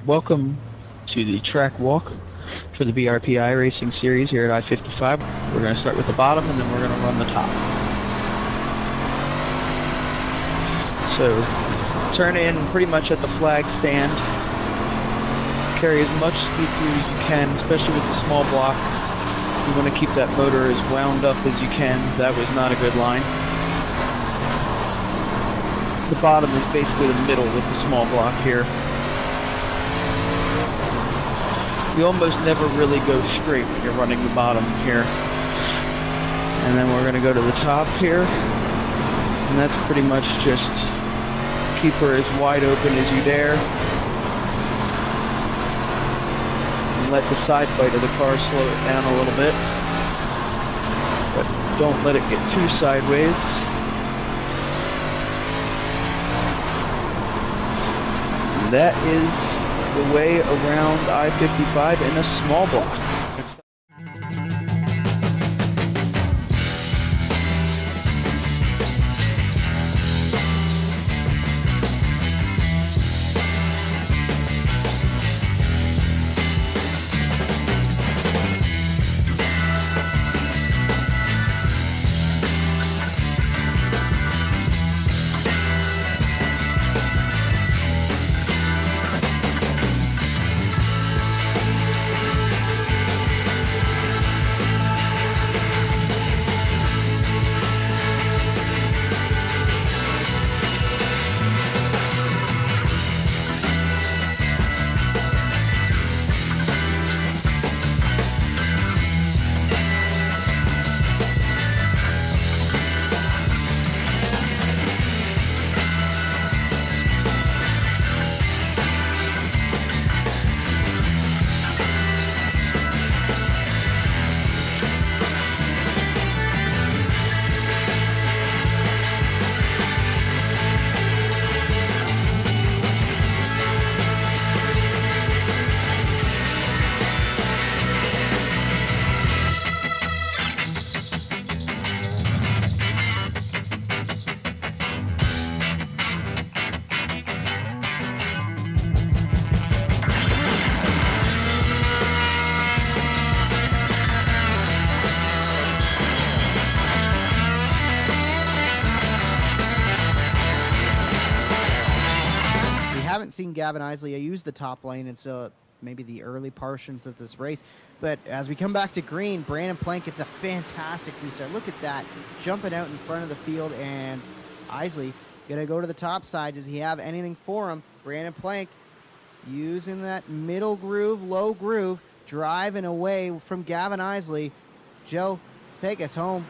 Welcome to the track walk for the BRP iRacing series here at I-55. We're going to start with the bottom and then we're going to run the top. So turn in pretty much at the flag stand. Carry as much speed through as you can, especially with the small block. You want to keep that motor as wound up as you can. That was not a good line. The bottom is basically the middle with the small block here. You almost never really go straight when you're running the bottom here. And then we're going to go to the top here. And that's pretty much just keep her as wide open as you dare. And let the side bite of the car slow it down a little bit. But don't let it get too sideways. And that is the way around I-55 in a small block. Haven't seen Gavin Isley use the top lane until maybe the early portions of this race, but as we come back to green, Brandon Plank gets a fantastic restart. Look at that, jumping out in front of the field, and Isley gonna go to the top side. Does he have anything for him? Brandon Plank using that middle groove, low groove, driving away from Gavin Isley. Joe, take us home.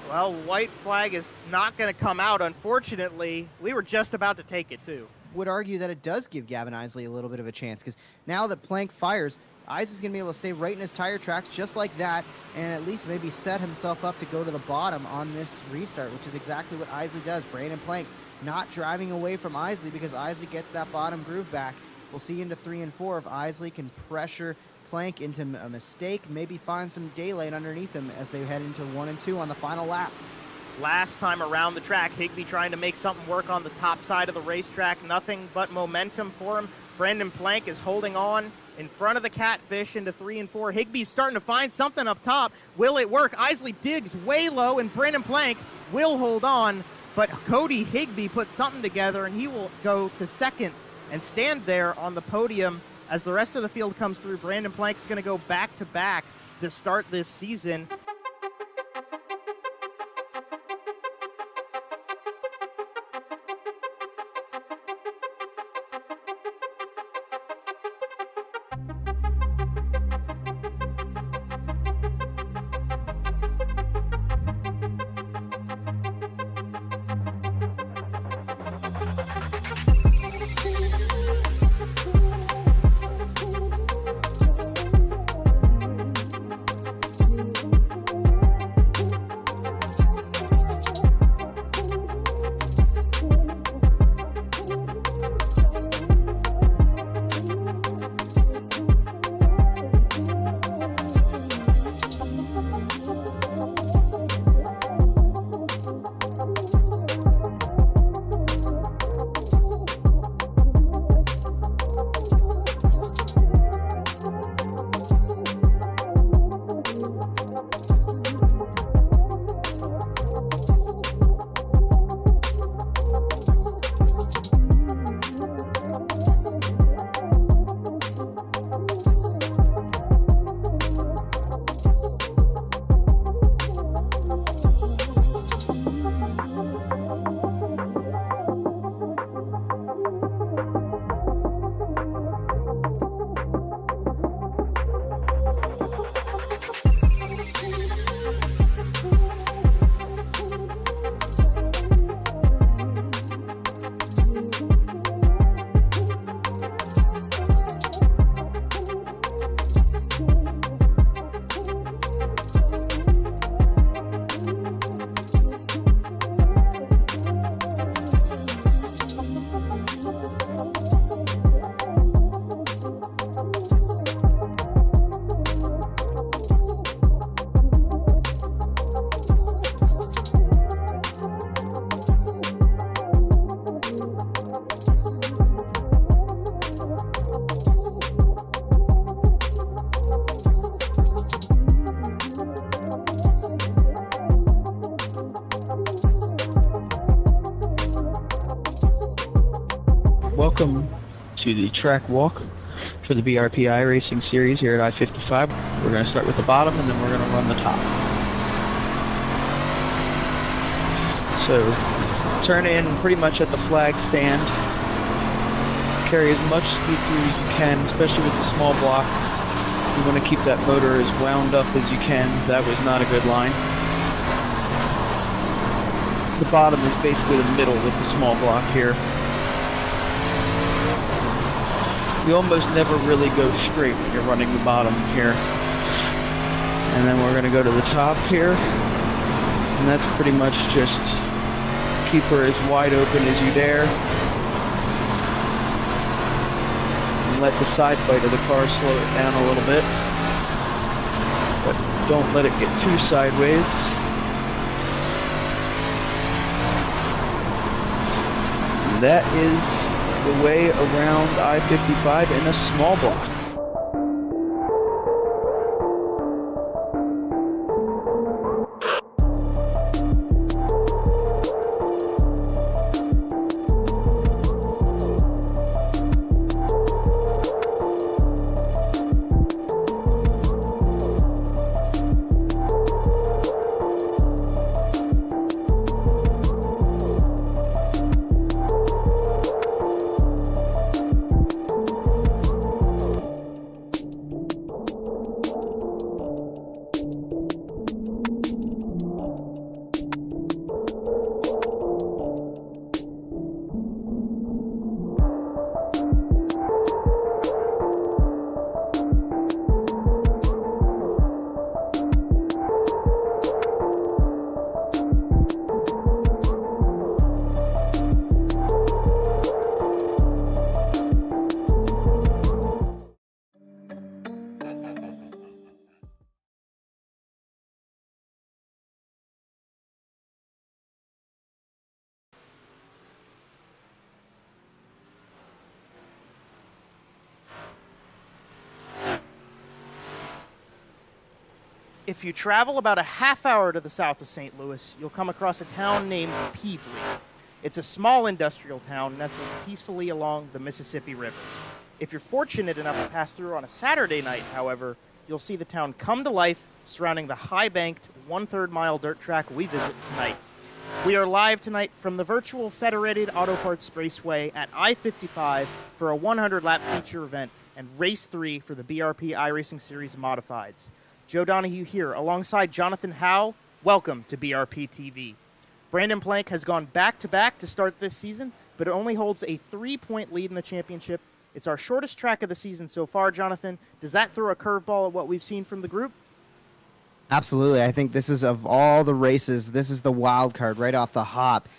Well, white flag is not going to come out, unfortunately. We were just about to take it, too. Would argue that it does give Gavin Isley a little bit of a chance, because now that Plank fires, Isley's going to be able to stay right in his tire tracks just like that, and at least maybe set himself up to go to the bottom on this restart, which is exactly what Isley does. Brandon Plank not driving away from Isley because Isley gets that bottom groove back. We'll see into 3 and 4 if Isley can pressure Plank into a mistake, maybe find some daylight underneath him as they head into 1 and 2 on the final lap. Last time around the track, Higbee trying to make something work on the top side of the racetrack. Nothing but momentum for him. Brandon Plank is holding on in front of the Catfish into 3 and 4. Higbee's starting to find something up top. Will it work? Isley digs way low, and Brandon Plank will hold on. But Cody Higbee puts something together, and he will go to second and stand there on the podium as the rest of the field comes through. Brandon Plank's going to go back-to-back to start this season. Welcome to the track walk for the BRP iRacing series here at I-55. We're going to start with the bottom and then we're going to run the top. So turn in pretty much at the flag stand. Carry as much speed through as you can, especially with the small block. You want to keep that motor as wound up as you can. That was not a good line. The bottom is basically the middle with the small block here. You almost never really go straight when you're running the bottom here. And then we're going to go to the top here. And that's pretty much just keep her as wide open as you dare. And let the side bite of the car slow it down a little bit. But don't let it get too sideways. And that is the way around I-55 in a small block. If you travel about a half hour to the south of St. Louis, you'll come across a town named Peevely. It's a small industrial town nestled peacefully along the Mississippi River. If you're fortunate enough to pass through on a Saturday night, however, you'll see the town come to life surrounding the high-banked 1/3 mile dirt track we visit tonight. We are live tonight from the virtual Federated Auto Parts Raceway at I-55 for a 100-lap feature event and Race 3 for the BRP iRacing Series Modifieds. Joe Donahue here, alongside Jonathan Howe. Welcome to BRPtv. Brandon Plank has gone back-to-back to start this season, but it only holds a 3-point lead in the championship. It's our shortest track of the season so far, Jonathan. Does that throw a curveball at what we've seen from the group? Absolutely. I think this is, of all the races, this is the wild card right off the hop.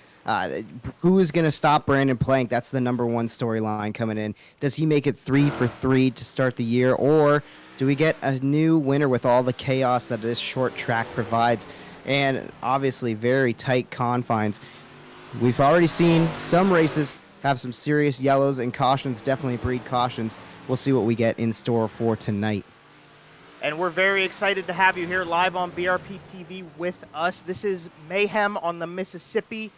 Who is going to stop Brandon Plank? That's the number one storyline coming in. Does he make it 3 for 3 to start the year, or do we get a new winner with all the chaos that this short track provides? And obviously very tight confines. We've already seen some races have some serious yellows, and cautions definitely breed cautions. We'll see what we get in store for tonight. And we're very excited to have you here live on BRPtv with us. This is Mayhem on the Mississippi,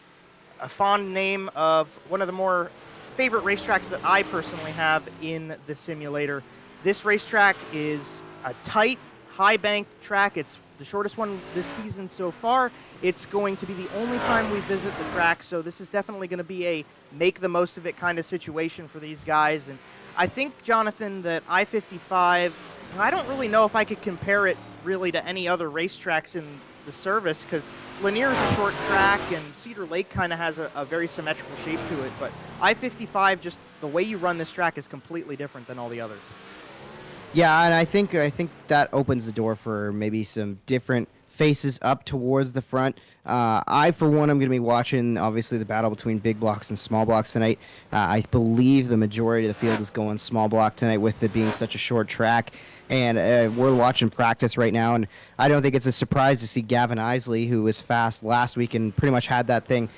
a fond name of one of the more favorite racetracks that I personally have in the simulator. This racetrack is a tight, high-bank track. It's the shortest one this season so far. It's going to be the only time we visit the track, so this is definitely going to be a make-the-most-of-it kind of situation for these guys. And I think, Jonathan, that I-55, I don't really know if I could compare it really to any other racetracks in the service, because Lanier is a short track and Cedar Lake kind of has a very symmetrical shape to it, but I-55, just the way you run this track is completely different than all the others. Yeah, and I think that opens the door for maybe some different faces up towards the front. I, for one, I'm going to be watching, obviously, the battle between big blocks and small blocks tonight. I believe the majority of the field is going small block tonight with it being such a short track. And we're watching practice right now, and I don't think it's a surprise to see Gavin Isley, who was fast last week and pretty much had that thing.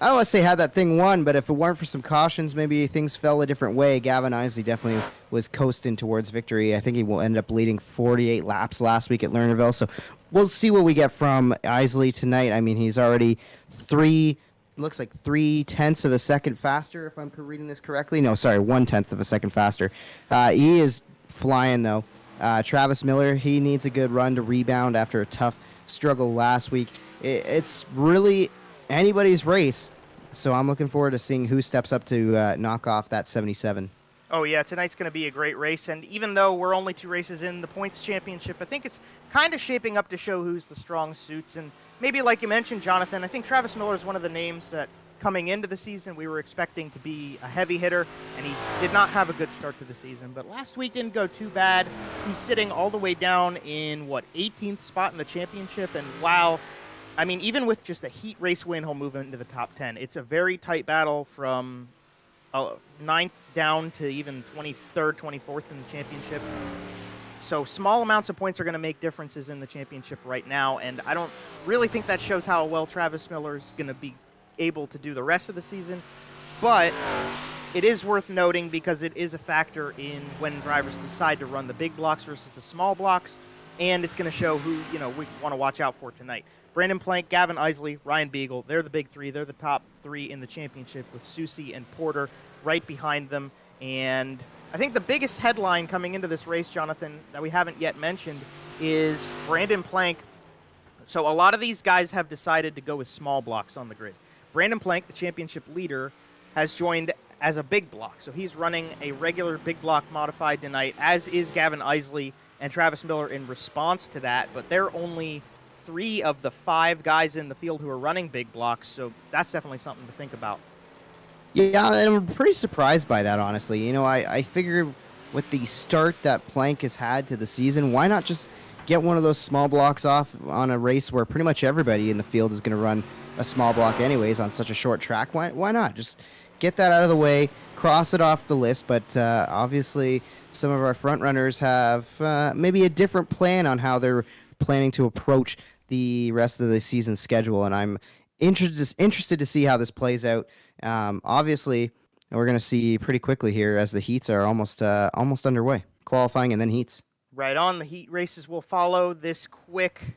I don't want to say had that thing won, but if it weren't for some cautions, maybe things fell a different way. Gavin Isley definitely was coasting towards victory. I think he will end up leading 48 laps last week at Lernerville. So we'll see what we get from Isley tonight. I mean, he's already 3 looks like 0.3 of a second faster, if I'm reading this correctly. No, sorry, 0.1 of a second faster. He is flying, though. Travis Miller, he needs a good run to rebound after a tough struggle last week. It's really anybody's race, so I'm looking forward to seeing who steps up to knock off that 77. Oh, yeah, tonight's going to be a great race, and even though we're only 2 races in the points championship, I think it's kind of shaping up to show who's the strong suits, and maybe like you mentioned, Jonathan, I think Travis Miller is one of the names that coming into the season we were expecting to be a heavy hitter, and he did not have a good start to the season, but last week didn't go too bad. He's sitting all the way down in, 18th spot in the championship, and wow, I mean, even with just a heat race win, he'll move into the top 10. It's a very tight battle from 9th down to even 23rd, 24th in the championship. So small amounts of points are going to make differences in the championship right now, and I don't really think that shows how well Travis Miller is going to be able to do the rest of the season. But it is worth noting because it is a factor in when drivers decide to run the big blocks versus the small blocks, and it's going to show who we want to watch out for tonight. Brandon Plank, Gavin Isley, Ryan Beagle, they're the big 3. They're the top 3 in the championship with Susie and Porter right behind them. And I think the biggest headline coming into this race, Jonathan, that we haven't yet mentioned is Brandon Plank. So a lot of these guys have decided to go with small blocks on the grid. Brandon Plank, the championship leader, has joined as a big block. So he's running a regular big block modified tonight, as is Gavin Isley and Travis Miller in response to that. But they're only 3 of the 5 guys in the field who are running big blocks, so that's definitely something to think about. Yeah, and I'm pretty surprised by that, honestly. I figured with the start that Plank has had to the season, why not just get one of those small blocks off on a race where pretty much everybody in the field is going to run a small block anyways on such a short track? Why not? Just get that out of the way, cross it off the list, but obviously some of our front runners have maybe a different plan on how they're planning to approach the rest of the season schedule, and I'm interested to see how this plays out. Obviously, we're going to see pretty quickly here as the heats are almost underway, qualifying and then heats. Right on. The heat races will follow this quick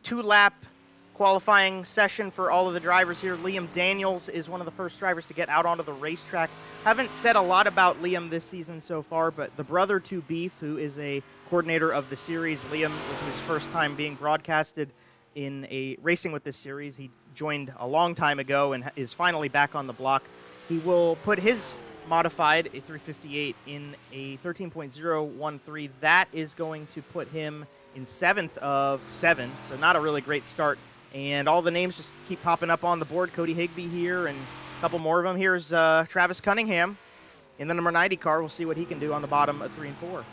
2-lap qualifying session for all of the drivers here. Liam Daniels is one of the first drivers to get out onto the racetrack. Haven't said a lot about Liam this season so far, but the brother to Beef, who is a coordinator of the series, Liam, with his first time being broadcasted in a racing with this series. He joined a long time ago and is finally back on the block. He will put his modified a 358 in a 13.013. That is going to put him in 7th of 7, so not a really great start. And all the names just keep popping up on the board. Cody Higbee here and a couple more of them. Here's Travis Cunningham in the number 90 car. We'll see what he can do on the bottom of 3 and 4.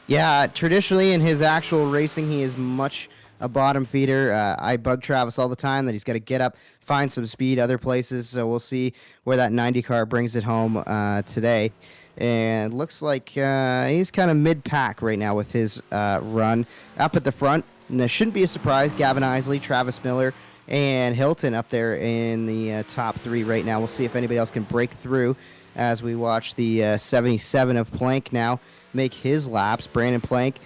Yeah, traditionally in his actual racing, he is much a bottom feeder. I bug Travis all the time that he's got to get up, find some speed other places. So we'll see where that 90 car brings it home today. And looks like he's kind of mid-pack right now with his run. Up at the front, and there shouldn't be a surprise, Gavin Isley, Travis Miller, and Hilton up there in the top 3 right now. We'll see if anybody else can break through as we watch the 77 of Plank now make his laps. Brandon Plank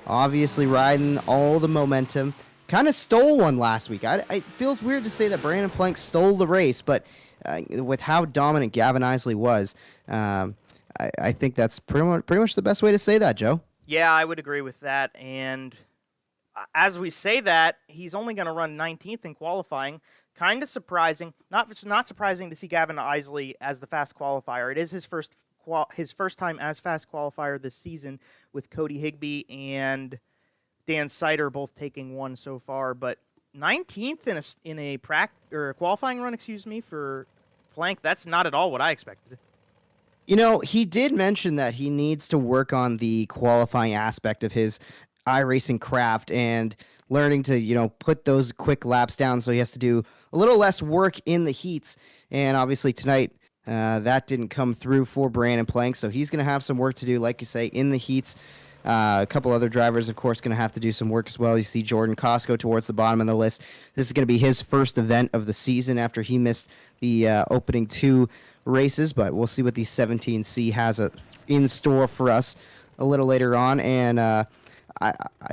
obviously riding all the momentum. Kind of stole one last week. It feels weird to say that Brandon Plank stole the race, but with how dominant Gavin Isley was, I think that's pretty much the best way to say that, Joe. Yeah, I would agree with that. And as we say that, he's only going to run 19th in qualifying. Kind of surprising. Not surprising to see Gavin Isley as the fast qualifier. It is his first time as fast qualifier this season, with Cody Higbee and Dan Sider both taking one so far. But 19th in a qualifying run, for Plank, that's not at all what I expected. He did mention that he needs to work on the qualifying aspect of his iRacing craft and learning to, put those quick laps down, so he has to do a little less work in the heats. And obviously tonight, that didn't come through for Brandon Plank, so he's going to have some work to do, like you say, in the heats. A couple other drivers, of course, going to have to do some work as well. You see Jordan Costco towards the bottom of the list. This is going to be his first event of the season after he missed the opening 2 races, but we'll see what the 17C has in store for us a little later on. And I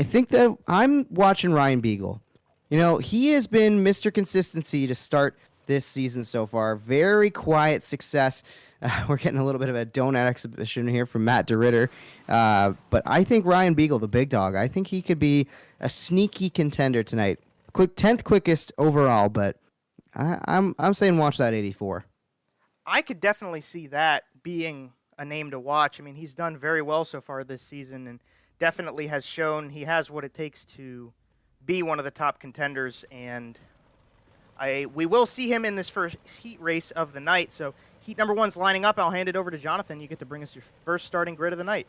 think that I'm watching Ryan Beagle. He has been Mr. Consistency to start this season so far. Very quiet success. We're getting a little bit of a donut exhibition here from Matt DeRitter. But I think Ryan Beagle, the big dog, I think he could be a sneaky contender tonight. 10th quickest overall, but I'm saying watch that 84. I could definitely see that being a name to watch. I mean, he's done very well so far this season and definitely has shown he has what it takes to be one of the top contenders. And we will see him in this first heat race of the night. So heat number 1's lining up. I'll hand it over to Jonathan. You get to bring us your first starting grid of the night.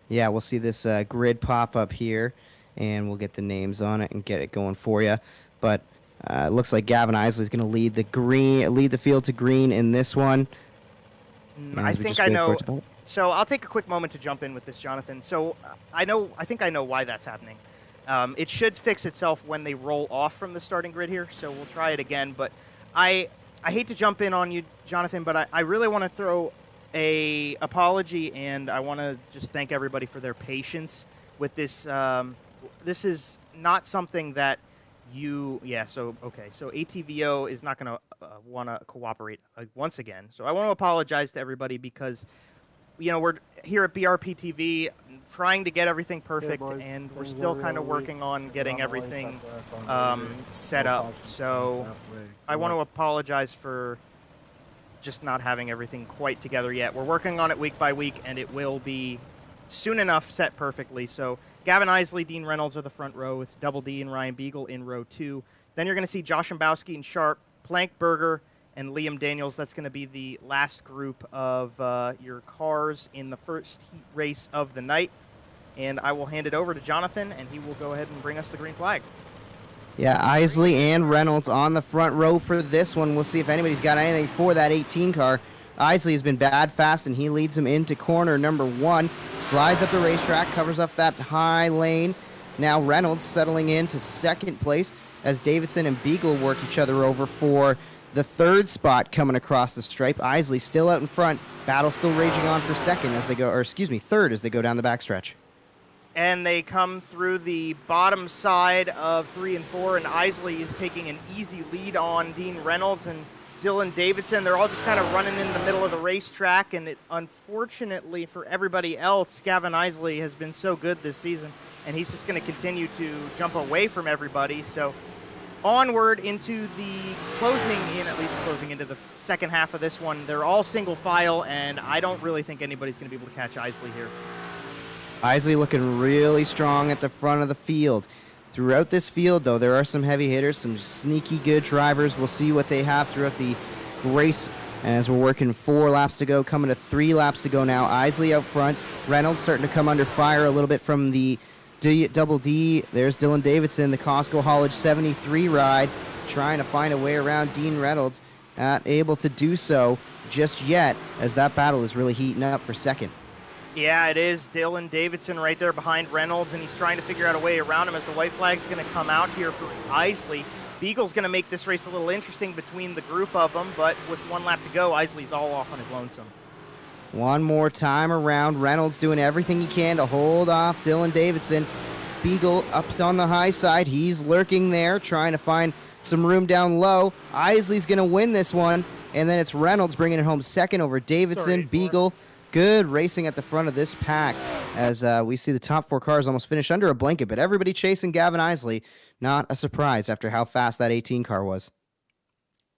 Yeah, we'll see this grid pop up here, and we'll get the names on it and get it going for you. But it looks like Gavin Isley is going to lead the field to green in this one. I think I know. So I'll take a quick moment to jump in with this, Jonathan. So I think I know why that's happening. It should fix itself when they roll off from the starting grid here. So we'll try it again. But I hate to jump in on you, Jonathan, but I really want to throw a apology, and I want to just thank everybody for their patience with this. This is not something that so ATVO is not going to want to cooperate once again. So I want to apologize to everybody because, we're here at BRPtv trying to get everything perfect, and we're still kind of working on getting everything set up. So I want to apologize for just not having everything quite together yet. We're working on it week by week, and it will be soon enough set perfectly. So Gavin Isley, Dean Reynolds are the front row with Double D and Ryan Beagle in row 2. Then you're going to see Josh Mbowski and Sharp, Plank Berger, and Liam Daniels. That's going to be the last group of your cars in the first heat race of the night. And I will hand it over to Jonathan, and he will go ahead and bring us the green flag. Yeah, Isley and Reynolds on the front row for this one. We'll see if anybody's got anything for that 18 car. Isley has been bad fast, and he leads him into corner number 1. Slides up the racetrack, covers up that high lane. Now Reynolds settling into second place as Davidson and Beagle work each other over for the third spot coming across the stripe. Isley still out in front. Battle still raging on for third as they go down the backstretch. And they come through the bottom side of 3 and 4, and Isley is taking an easy lead on Dean Reynolds and Dylan Davidson. They're all just kind of running in the middle of the racetrack, and unfortunately for everybody else, Gavin Isley has been so good this season, and he's just going to continue to jump away from everybody. So onward into the closing into the second half of this one. They're all single file, and I don't really think anybody's going to be able to catch Isley here. Isley looking really strong at the front of the field. Throughout this field, though, there are some heavy hitters, some sneaky good drivers. We'll see what they have throughout the race as we're working 4 laps to go, coming to 3 laps to go now. Isley out front. Reynolds starting to come under fire a little bit from the Double D. There's Dylan Davidson, the Costco Haulage 73 ride, trying to find a way around Dean Reynolds. Not able to do so just yet as that battle is really heating up for second. Yeah, it is. Dylan Davidson right there behind Reynolds, and he's trying to figure out a way around him as the white flag's going to come out here for Isley. Beagle's going to make this race a little interesting between the group of them, but with 1 lap to go, Isley's all off on his lonesome. One more time around. Reynolds doing everything he can to hold off Dylan Davidson. Beagle up on the high side. He's lurking there, trying to find some room down low. Isley's going to win this one, and then it's Reynolds bringing it home second over Davidson. Beagle. Good racing at the front of this pack as we see the top 4 cars almost finish under a blanket, but everybody chasing Gavin Isley. Not a surprise after how fast that 18 car was.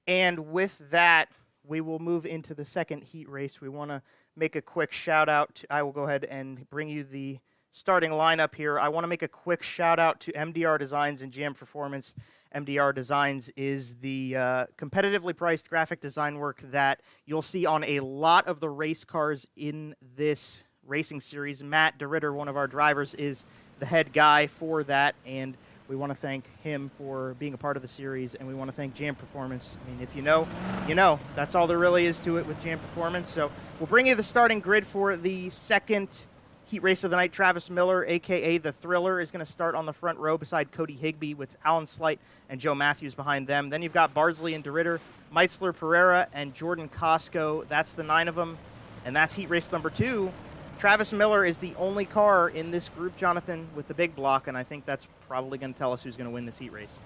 And with that, we will move into the second heat race. We want to make a quick shout out. I will go ahead and bring you the starting lineup here. I want to make a quick shout out to MDR Designs and Jam Performance. MDR Designs is the competitively priced graphic design work that you'll see on a lot of the race cars in this racing series. Matt DeRitter, one of our drivers, is the head guy for that, and we want to thank him for being a part of the series, and we want to thank Jam Performance. I mean, if you know, you know. That's all there really is to it with Jam Performance. So we'll bring you the starting grid for the second heat race of the night. Travis Miller, a.k.a. The Thriller, is going to start on the front row beside Cody Higbee with Alan Slight and Joe Matthews behind them. Then you've got Bardsley and DeRitter, Meitzler Pereira, and Jordan Costco. That's the 9 of them, and that's heat race number 2. Travis Miller is the only car in this group, Jonathan, with the big block, and I think that's probably going to tell us who's going to win this heat race.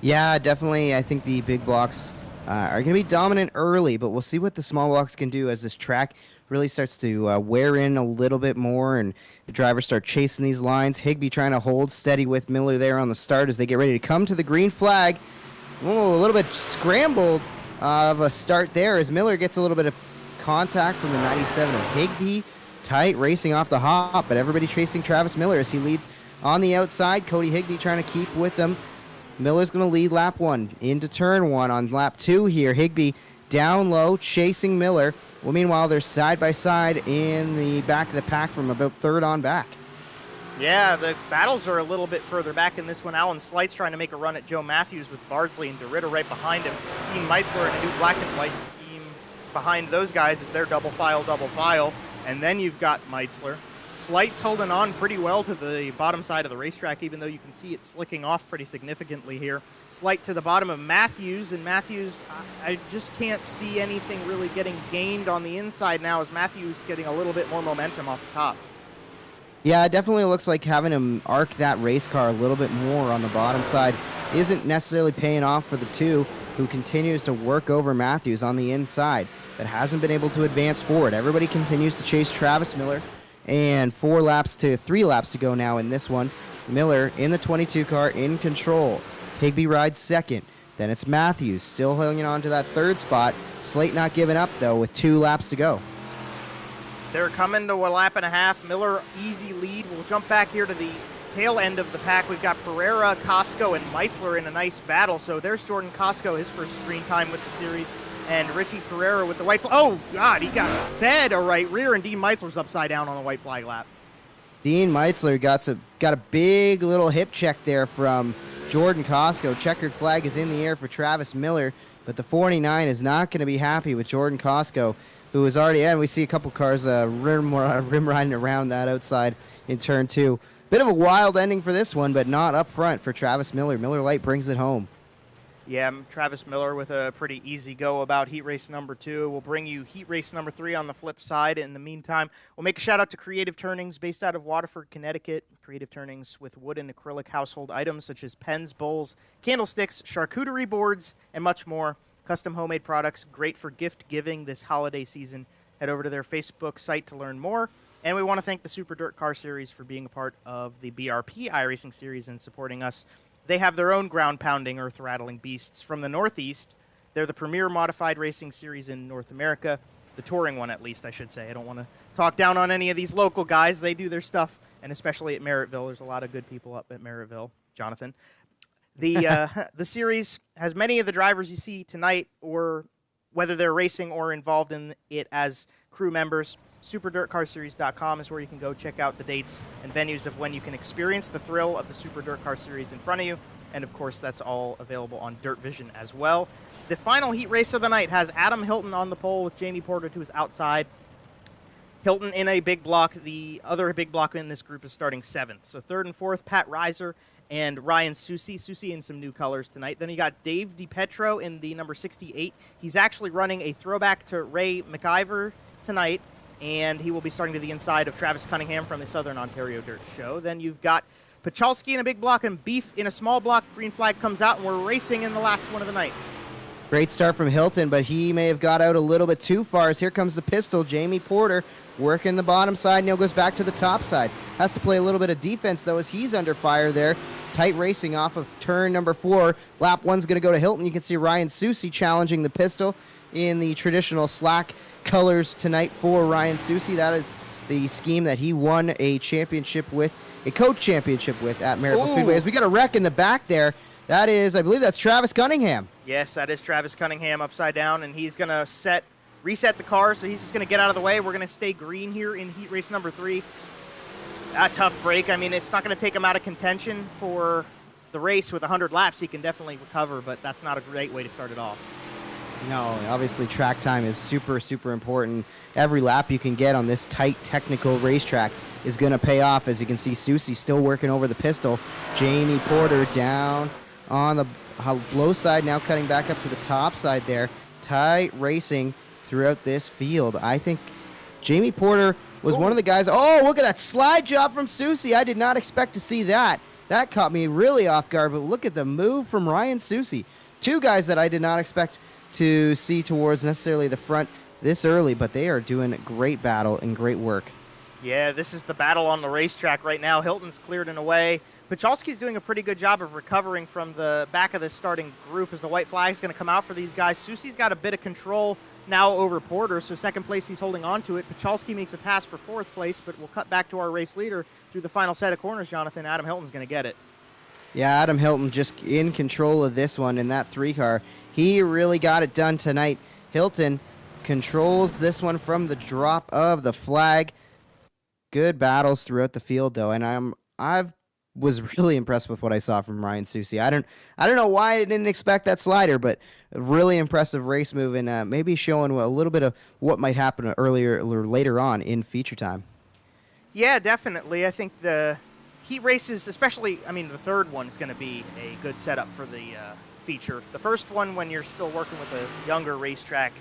Yeah, definitely. I think the big blocks are going to be dominant early, but we'll see what the small blocks can do as this track really starts to wear in a little bit more and the drivers start chasing these lines. Higbee trying to hold steady with Miller there on the start as they get ready to come to the green flag. Oh, a little bit scrambled of a start there as Miller gets a little bit of contact from the 97 of Higbee. Tight racing off the hop, but everybody chasing Travis Miller as he leads on the outside. Cody Higbee trying to keep with him. Miller's going to lead lap 1 into turn 1 on lap 2 here. Higbee down low, chasing Miller. Well, meanwhile, they're side by side in the back of the pack from about third on back. Yeah, the battles are a little bit further back in this one. Alan Slights trying to make a run at Joe Matthews with Bardsley and DeRitter right behind him. Dean Meitzler in a new black and white scheme behind those guys as they're double file. And then you've got Meitzler. Slights holding on pretty well to the bottom side of the racetrack, even though you can see it slicking off pretty significantly here. Slight to the bottom of Matthews, and Matthews, I just can't see anything really getting gained on the inside now as Matthews getting a little bit more momentum off the top. Yeah, it definitely looks like having him arc that race car a little bit more on the bottom side isn't necessarily paying off for the two, who continues to work over Matthews on the inside, but hasn't been able to advance forward. Everybody continues to chase Travis Miller, and 3 laps to go now in this one. Miller in the 22 car in control. Higbee rides second. Then it's Matthews still hanging on to that third spot. Slate not giving up, though, with 2 laps to go. They're coming to a lap and a half. Miller, easy lead. We'll jump back here to the tail end of the pack. We've got Pereira, Costco, and Meitzler in a nice battle. So there's Jordan Costco, his first screen time with the series. And Richie Pereira with the white flag. Oh, God, he got fed a right rear, and Dean Meitzler's upside down on the white flag lap. Dean Meitzler got a big little hip check there from Jordan Costco. Checkered flag is in the air for Travis Miller, but the 49 is not going to be happy with Jordan Costco, who is already in. We see a couple cars rim riding around that outside in turn 2. Bit of a wild ending for this one, but not up front for Travis Miller. Miller Lite brings it home. Yeah, Travis Miller with a pretty easy go about heat race number 2. We'll bring you heat race number 3 on the flip side. In the meantime, we'll make a shout out to Creative Turnings based out of Waterford, Connecticut. Creative Turnings with wood and acrylic household items such as pens, bowls, candlesticks, charcuterie boards, and much more. Custom homemade products, great for gift giving this holiday season. Head over to their Facebook site to learn more. And we want to thank the Super Dirt Car Series for being a part of the BRP iRacing series and supporting us. They have their own ground-pounding, earth-rattling beasts from the Northeast. They're the premier modified racing series in North America. The touring one, at least, I should say. I don't want to talk down on any of these local guys. They do their stuff, and especially at Merrittville. There's a lot of good people up at Merrittville. Jonathan. The series has many of the drivers you see tonight, or whether they're racing or involved in it as crew members. SuperDirtCarSeries.com is where you can go check out the dates and venues of when you can experience the thrill of the Super Dirt Car Series in front of you. And, of course, that's all available on Dirt Vision as well. The final heat race of the night has Adam Hilton on the pole with Jamie Porter to his outside. Hilton in a big block. The other big block in this group is starting 7th. So 3rd and 4th, Pat Reiser and Ryan Susi. Susi in some new colors tonight. Then you got Dave DiPetro in the number 68. He's actually running a throwback to Ray McIver tonight, and he will be starting to the inside of Travis Cunningham from the Southern Ontario Dirt Show. Then you've got Pachalski in a big block and Beef in a small block. Green flag comes out, and we're racing in the last one of the night. Great start from Hilton, but he may have got out a little bit too far as here comes the pistol. Jamie Porter working the bottom side. Neil goes back to the top side. Has to play a little bit of defense, though, as he's under fire there. Tight racing off of turn number 4. Lap 1's going to go to Hilton. You can see Ryan Susi challenging the pistol in the traditional slack colors tonight for Ryan Susi. That is the scheme that he won a championship with, a coach championship with at Merrittville Speedway. As we got a wreck in the back there. That is, I believe that's Travis Cunningham. Yes, that is Travis Cunningham upside down, and he's going to reset the car, so he's just going to get out of the way. We're going to stay green here in heat race number 3. A tough break. I mean, it's not going to take him out of contention for the race with 100 laps. He can definitely recover, but that's not a great way to start it off. No, obviously track time is super, super important. Every lap you can get on this tight technical racetrack is going to pay off. As you can see, Susi still working over the pistol. Jamie Porter down on the low side, now cutting back up to the top side there. Tight racing throughout this field. I think Jamie Porter was one of the guys. Oh, look at that slide job from Susi. I did not expect to see that. That caught me really off guard, but look at the move from Ryan Susi. Two guys that I did not expect to see towards necessarily the front this early, but they are doing great battle and great work. Yeah, this is the battle on the racetrack right now. Hilton's cleared and away. Pachalski's doing a pretty good job of recovering from the back of the starting group as the white flag's going to come out for these guys. Susi's got a bit of control now over Porter, so second place he's holding on to it. Pachalski makes a pass for fourth place, but we'll cut back to our race leader through the final set of corners, Jonathan. Adam Hilton's going to get it. Yeah, Adam Hilton just in control of this one in that 3-car. He really got it done tonight. Hilton controls this one from the drop of the flag. Good battles throughout the field, though, and I was really impressed with what I saw from Ryan Susi. I don't know why I didn't expect that slider, but a really impressive race move, and maybe showing a little bit of what might happen earlier or later on in feature time. Yeah, definitely. I think the heat races, especially, the third one is going to be a good setup for the feature. The first one, when you're still working with a younger racetrack,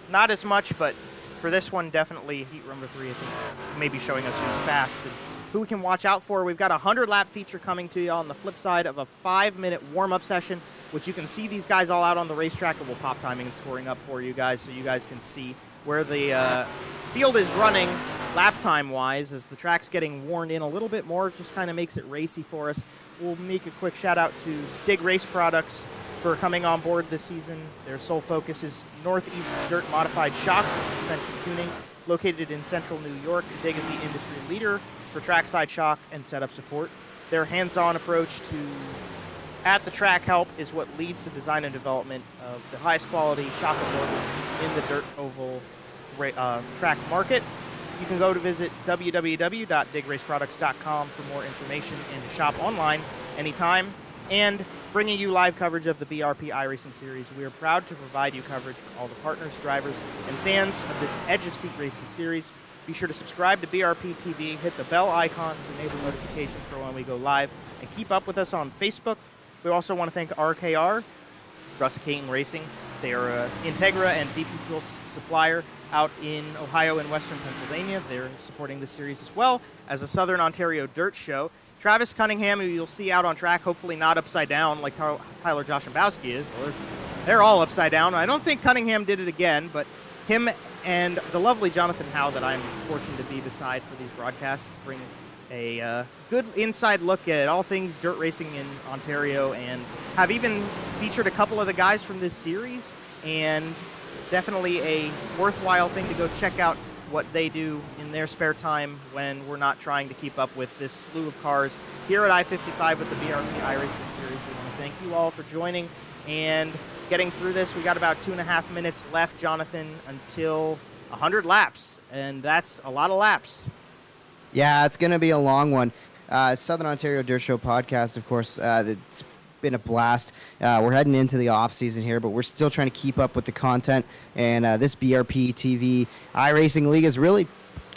not as much, but for this one, definitely heat number 3, I think, maybe showing us who's fast and who we can watch out for. We've got a 100-lap feature coming to you on the flip side of a 5-minute warm-up session, which you can see these guys all out on the racetrack, and we'll pop timing and scoring up for you guys so you guys can see where the field is running lap time-wise as the track's getting worn in a little bit more. It just kind of makes it racy for us. We'll make a quick shout-out to Dig Race Products for coming on board this season. Their sole focus is Northeast Dirt Modified Shocks and Suspension Tuning. Located in central New York, Dig is the industry leader for trackside shock and setup support. Their hands-on approach to at-the-track help is what leads to design and development of the highest quality shock absorbers in the dirt oval track market. You can go to visit www.digraceproducts.com for more information and to shop online anytime. And bringing you live coverage of the BRP iRacing series, we are proud to provide you coverage for all the partners, drivers, and fans of this Edge of Seat Racing series. Be sure to subscribe to BRPtv, hit the bell icon to enable notifications for when we go live, and keep up with us on Facebook. We also want to thank RKR, Russ King Racing. They are an Integra and VP Fuel supplier out in Ohio and Western Pennsylvania. They're supporting this series as well as a Southern Ontario dirt show. Travis Cunningham, who you'll see out on track, hopefully not upside down like Tyler Joshambowski is. Well, they're all upside down. I don't think Cunningham did it again, but him and the lovely Jonathan Howe that I'm fortunate to be beside for these broadcasts bring a good inside look at all things dirt racing in Ontario and have even featured a couple of the guys from this series, and definitely a worthwhile thing to go check out what they do in their spare time when we're not trying to keep up with this slew of cars here at I-55 with the BRP iRacing series. We want to thank you all for joining and getting through this. We got about 2.5 minutes left, Jonathan, until 100 laps, and that's a lot of laps. Yeah, it's going to be a long one. Southern Ontario Dirt Show podcast, of course, it's been a blast. We're heading into the off season here, but we're still trying to keep up with the content, and this BRPtv iRacing League has really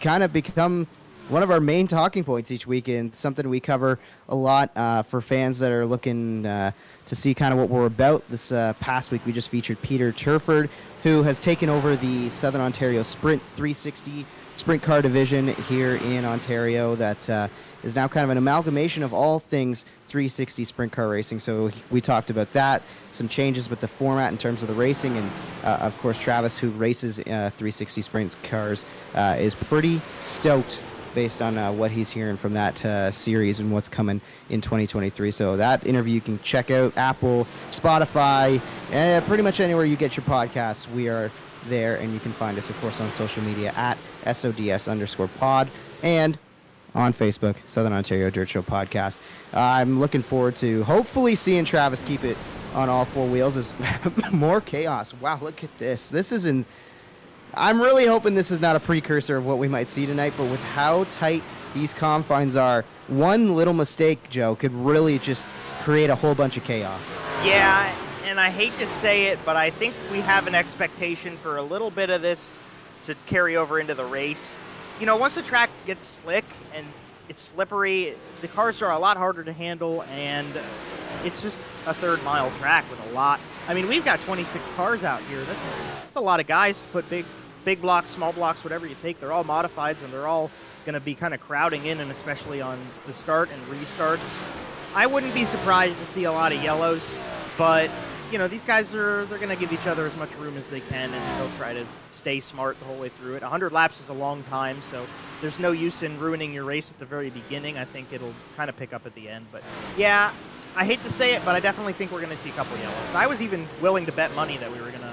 kind of become one of our main talking points each weekend, something we cover a lot for fans that are looking to see kind of what we're about. This past week we just featured Peter Turford, who has taken over the Southern Ontario Sprint 360 sprint car division here in Ontario that is now kind of an amalgamation of all things 360 sprint car racing. So we talked about that, some changes with the format in terms of the racing, and of course Travis, who races 360 sprint cars, is pretty stoked based on what he's hearing from that series and what's coming in 2023. So that interview you can check out Apple, Spotify, pretty much anywhere you get your podcasts. We are there, and you can find us, of course, on social media at SODS_pod and on Facebook, Southern Ontario Dirt Show Podcast. I'm looking forward to hopefully seeing Travis keep it on all four wheels. Is more chaos. Wow, look at this. I'm really hoping this is not a precursor of what we might see tonight, but with how tight these confines are, one little mistake, Joe, could really just create a whole bunch of chaos. Yeah, and I hate to say it, but I think we have an expectation for a little bit of this to carry over into the race. You know, once the track gets slick and it's slippery, the cars are a lot harder to handle, and it's just a third-mile track with a lot. I mean, we've got 26 cars out here. That's a lot of guys to put big blocks, small blocks, whatever you take. They're all modifieds, and they're all going to be kind of crowding in, and especially on the start and restarts. I wouldn't be surprised to see a lot of yellows, but you know, these guys they're going to give each other as much room as they can, and they'll try to stay smart the whole way through it. 100 laps is a long time, so there's no use in ruining your race at the very beginning. I think it'll kind of pick up at the end. But yeah, I hate to say it, but I definitely think we're going to see a couple yellows. I was even willing to bet money that we were going to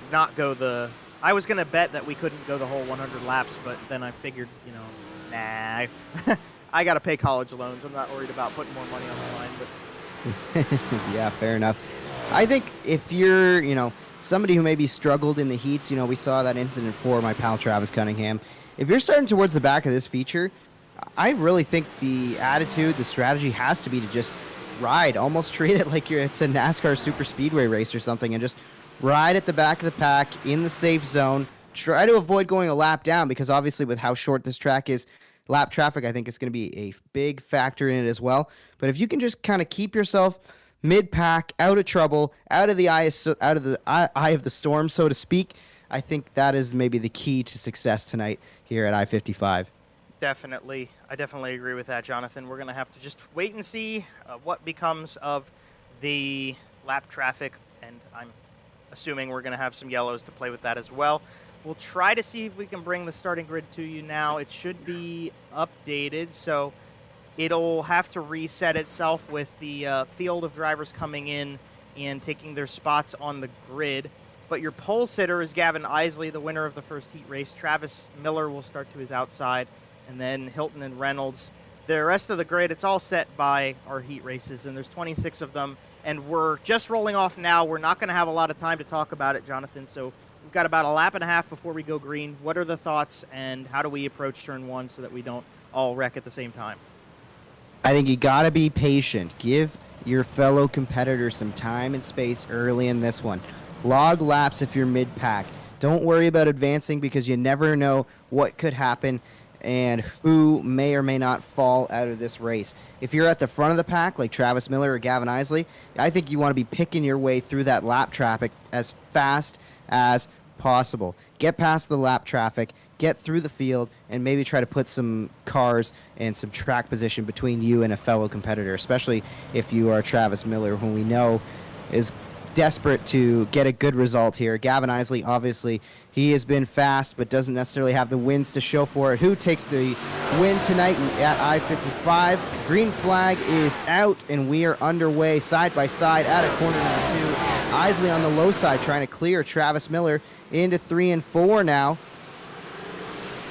not go the... I was going to bet that we couldn't go the whole 100 laps, but then I figured, you know, nah. I got to pay college loans. I'm not worried about putting more money on the line. But Yeah, fair enough. I think if you're, you know, somebody who maybe struggled in the heats, you know, we saw that incident for my pal Travis Cunningham. If you're starting towards the back of this feature, I really think the attitude, the strategy has to be to just ride, almost treat it like it's a NASCAR super speedway race or something, and just ride at the back of the pack in the safe zone. Try to avoid going a lap down, because obviously with how short this track is, lap traffic I think is going to be a big factor in it as well. But if you can just kind of keep yourself mid-pack, out of trouble, out of the eye of the storm, so to speak, I think that is maybe the key to success tonight here at I-55. definitely, I definitely agree with that, Jonathan. We're going to have to just wait and see what becomes of the lap traffic, and I'm assuming we're going to have some yellows to play with that as well. We'll try to see if we can bring the starting grid to you now. It should be updated, so it'll have to reset itself with the field of drivers coming in and taking their spots on the grid. But your pole sitter is Gavin Isley, the winner of the first heat race. Travis Miller will start to his outside, and then Hilton and Reynolds. The rest of the grid, it's all set by our heat races, and there's 26 of them. And we're just rolling off now. We're not going to have a lot of time to talk about it, Jonathan, so we've got about a lap and a half before we go green. What are the thoughts, and how do we approach turn one so that we don't all wreck at the same time? I think you got to be patient. Give your fellow competitors some time and space early in this one. Log laps if you're mid-pack. Don't worry about advancing, because you never know what could happen and who may or may not fall out of this race. If you're at the front of the pack, like Travis Miller or Gavin Isley, I think you want to be picking your way through that lap traffic as fast as possible. Get past the lap traffic, get through the field, and maybe try to put some cars and some track position between you and a fellow competitor, especially if you are Travis Miller, whom we know is desperate to get a good result here. Gavin Isley, obviously, he has been fast, but doesn't necessarily have the wins to show for it. Who takes the win tonight at I-55? Green flag is out, and we are underway side by side at a corner number 2. Isley on the low side trying to clear Travis Miller into 3 and 4 now.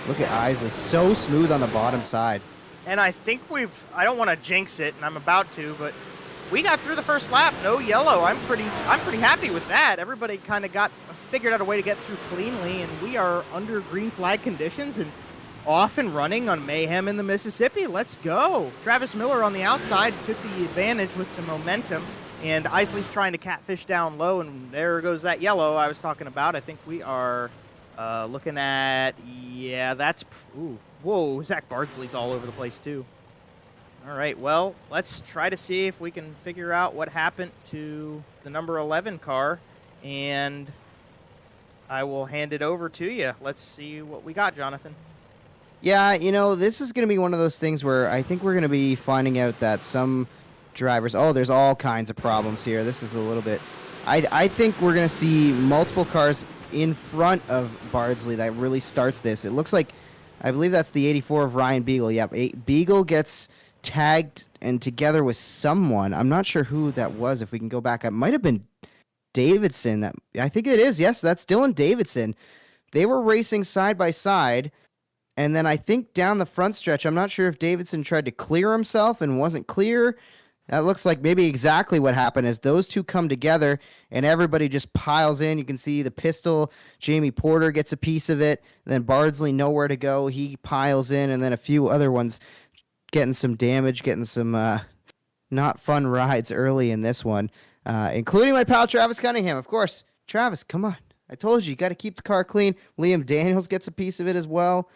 Look at Isley, so smooth on the bottom side. And I think I don't want to jinx it, and I'm about to, but we got through the first lap, no yellow. I'm pretty happy with that. Everybody kind of figured out a way to get through cleanly, and we are under green flag conditions and off and running on Mayhem in the Mississippi. Let's go. Travis Miller on the outside took the advantage with some momentum, and Isley's trying to catfish down low, and there goes that yellow I was talking about. I think we are looking at, yeah, that's, ooh, whoa, Zach Bardsley's all over the place too. All right, well, let's try to see if we can figure out what happened to the number 11 car, and I will hand it over to you. Let's see what we got, Jonathan. Yeah, you know, this is going to be one of those things where I think we're going to be finding out that some drivers, there's all kinds of problems here. This is a little bit, I think we're going to see multiple cars in front of Bardsley that really starts this. It looks like, I believe that's the 84 of Ryan Beagle. Yep, Beagle gets tagged and together with someone. I'm not sure who that was. If we can go back, it might have been Davidson. I think it is. Yes, that's Dylan Davidson. They were racing side by side, and then I think down the front stretch, I'm not sure if Davidson tried to clear himself and wasn't clear. That looks like maybe exactly what happened as those two come together and everybody just piles in. You can see the pistol. Jamie Porter gets a piece of it. Then Bardsley nowhere to go. He piles in, and then a few other ones getting some damage, getting some not fun rides early in this one, including my pal Travis Cunningham. Of course, Travis, come on. I told you got to keep the car clean. Liam Daniels gets a piece of it as well.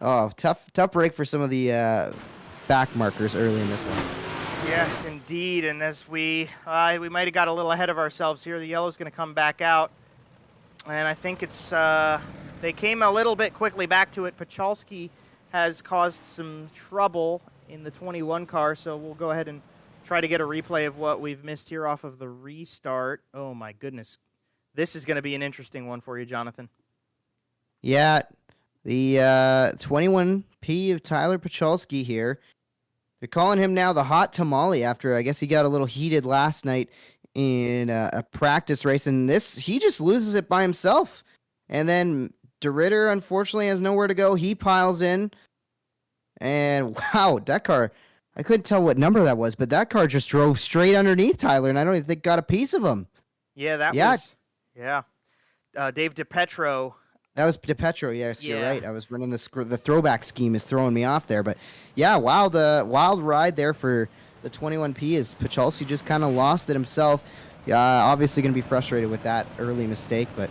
Oh, tough break for some of the back markers early in this one. Yes, indeed. And as we might have got a little ahead of ourselves here. The yellow's going to come back out, and I think it's they came a little bit quickly back to it. Pachalski has caused some trouble in the 21 car, so we'll go ahead and Try to get a replay of what we've missed here off of the restart. Oh, my goodness. This is going to be an interesting one for you, Jonathan. Yeah, the 21P of Tyler Pacholski here. They're calling him now the hot tamale after, I guess, he got a little heated last night in a practice race. And he just loses it by himself. And then DeRitter, unfortunately, has nowhere to go. He piles in. And, wow, that car... I couldn't tell what number that was, but that car just drove straight underneath Tyler, and I don't even think got a piece of him. Yeah, that was... Yeah. Dave DePetro. That was DePetro, yes, You're right. I was running the throwback scheme is throwing me off there. But, yeah, wild ride there for the 21P as Pacholski just kind of lost it himself. Obviously going to be frustrated with that early mistake, but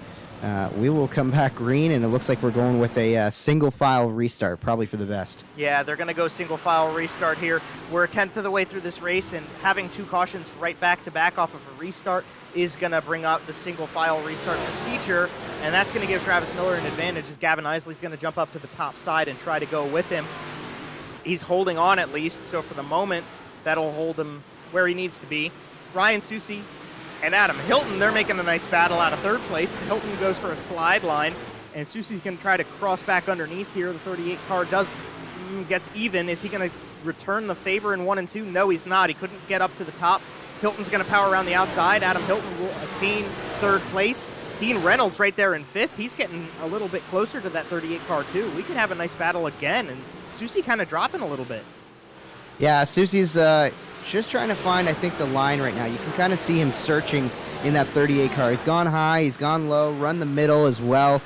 we will come back green, and it looks like we're going with a single-file restart, probably for the best. Yeah, they're going to go single-file restart here. We're a tenth of the way through this race, and having 2 cautions right back-to-back off of a restart is going to bring out the single-file restart procedure, and that's going to give Travis Miller an advantage as Gavin Isley's going to jump up to the top side and try to go with him. He's holding on at least, so for the moment, that'll hold him where he needs to be. Ryan Susi and Adam Hilton, they're making a nice battle out of 3rd place. Hilton goes for a slide line, and Susi's going to try to cross back underneath here. The 38 car gets even. Is he going to return the favor in 1 and 2? No, he's not. He couldn't get up to the top. Hilton's going to power around the outside. Adam Hilton will attain 3rd place. Dean Reynolds right there in 5th. He's getting a little bit closer to that 38 car too. We could have a nice battle again, and Susi kind of dropping a little bit. Yeah, Susi's just trying to find, I think, the line right now. You can kind of see him searching in that 38 car. He's gone high, he's gone low, run the middle as well.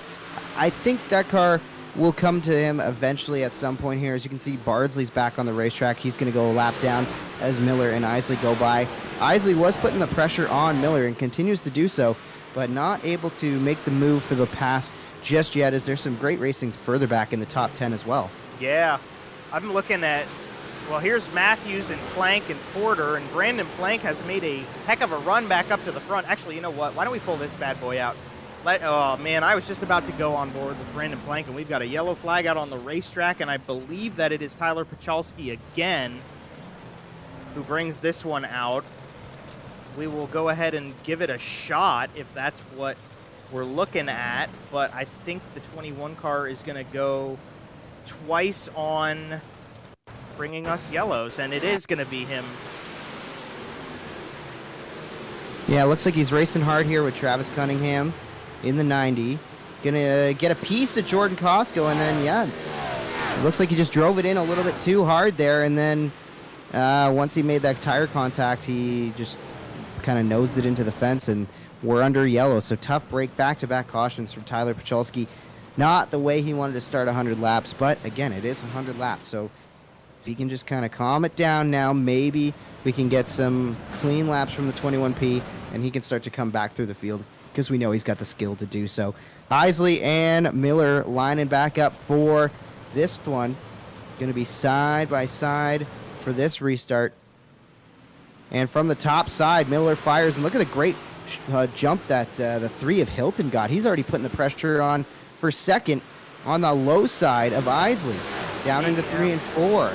I think that car will come to him eventually at some point here. As you can see, Bardsley's back on the racetrack. He's going to go a lap down as Miller and Isley go by. Isley was putting the pressure on Miller and continues to do so, but not able to make the move for the pass just yet, as there's some great racing further back in the top 10 as well. Yeah, I'm looking at, well, here's Matthews and Plank and Porter, and Brandon Plank has made a heck of a run back up to the front. Actually, you know what? Why don't we pull this bad boy out? Oh, man, I was just about to go on board with Brandon Plank, and we've got a yellow flag out on the racetrack, and I believe that it is Tyler Pacholski again who brings this one out. We will go ahead and give it a shot if that's what we're looking at, but I think the 21 car is going to go twice on bringing us yellows, and it is going to be him. Yeah, it looks like he's racing hard here with Travis Cunningham in the 90. Gonna get a piece of Jordan Costco, and then, yeah, it looks like he just drove it in a little bit too hard there, and then once he made that tire contact, he just kind of nosed it into the fence, and we're under yellow. So tough break, back-to-back cautions from Tyler Pacholski. Not the way he wanted to start 100 laps, but again, it is 100 laps, so if he can just kind of calm it down now, maybe we can get some clean laps from the 21P, and he can start to come back through the field, because we know he's got the skill to do so. Isley and Miller lining back up for this one. Going to be side by side for this restart. And from the top side, Miller fires, and look at the great jump that the 3 of Hilton got. He's already putting the pressure on for second on the low side of Isley, down into 3 and 4.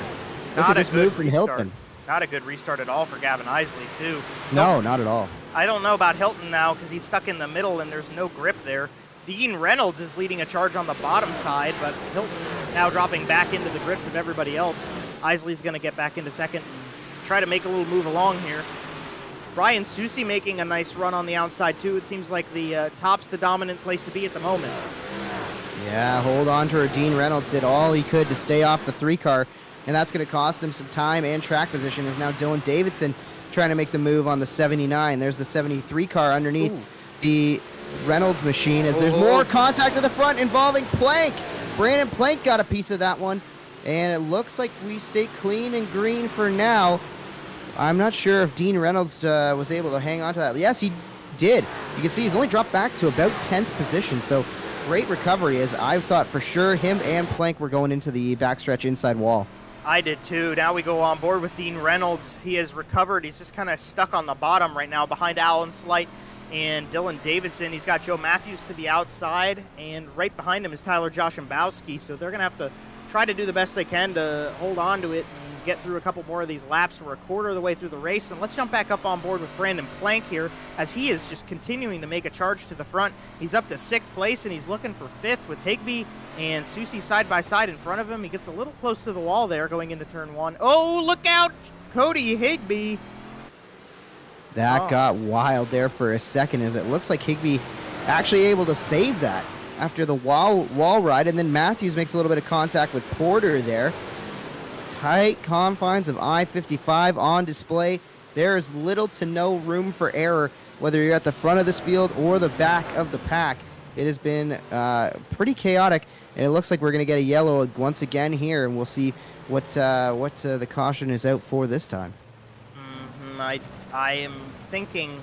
Look at this move from Hilton. Not a good restart at all for Gavin Isley, too. No, not at all. I don't know about Hilton now because he's stuck in the middle and there's no grip there. Dean Reynolds is leading a charge on the bottom side, but Hilton now dropping back into the grips of everybody else. Isley's going to get back into second and try to make a little move along here. Ryan Susi making a nice run on the outside, too. It seems like the top's the dominant place to be at the moment. Yeah, hold on to her. Dean Reynolds did all he could to stay off the 3 car, and that's going to cost him some time and track position, as now Dylan Davidson trying to make the move on the 79. There's the 73 car underneath the Reynolds machine, as there's more contact at the front involving Plank. Brandon Plank got a piece of that one, and it looks like we stay clean and green for now. I'm not sure if Dean Reynolds was able to hang on to that. Yes, he did. You can see he's only dropped back to about 10th position, so great recovery, as I thought for sure him and Plank were going into the backstretch inside wall. I did too. Now we go on board with Dean Reynolds. He has recovered. He's just kind of stuck on the bottom right now behind Alan Slight and Dylan Davidson. He's got Joe Matthews to the outside, and right behind him is Tyler Joshimbowski. So they're going to have to try to do the best they can to hold on to it and get through a couple more of these laps. We're a quarter of the way through the race, and let's jump back up on board with Brandon Plank here, as he is just continuing to make a charge to the front. He's up to 6th place, and he's looking for 5th with Higbee and Susie side by side in front of him. He gets a little close to the wall there going into turn 1. Oh, look out, Cody Higbee. That got wild there for a second, as it looks like Higbee actually able to save that after the wall ride, and then Matthews makes a little bit of contact with Porter there. Tight confines of I-55 on display. There is little to no room for error, whether you're at the front of this field or the back of the pack. It has been pretty chaotic, and it looks like we're going to get a yellow once again here, and we'll see what the caution is out for this time. I am thinking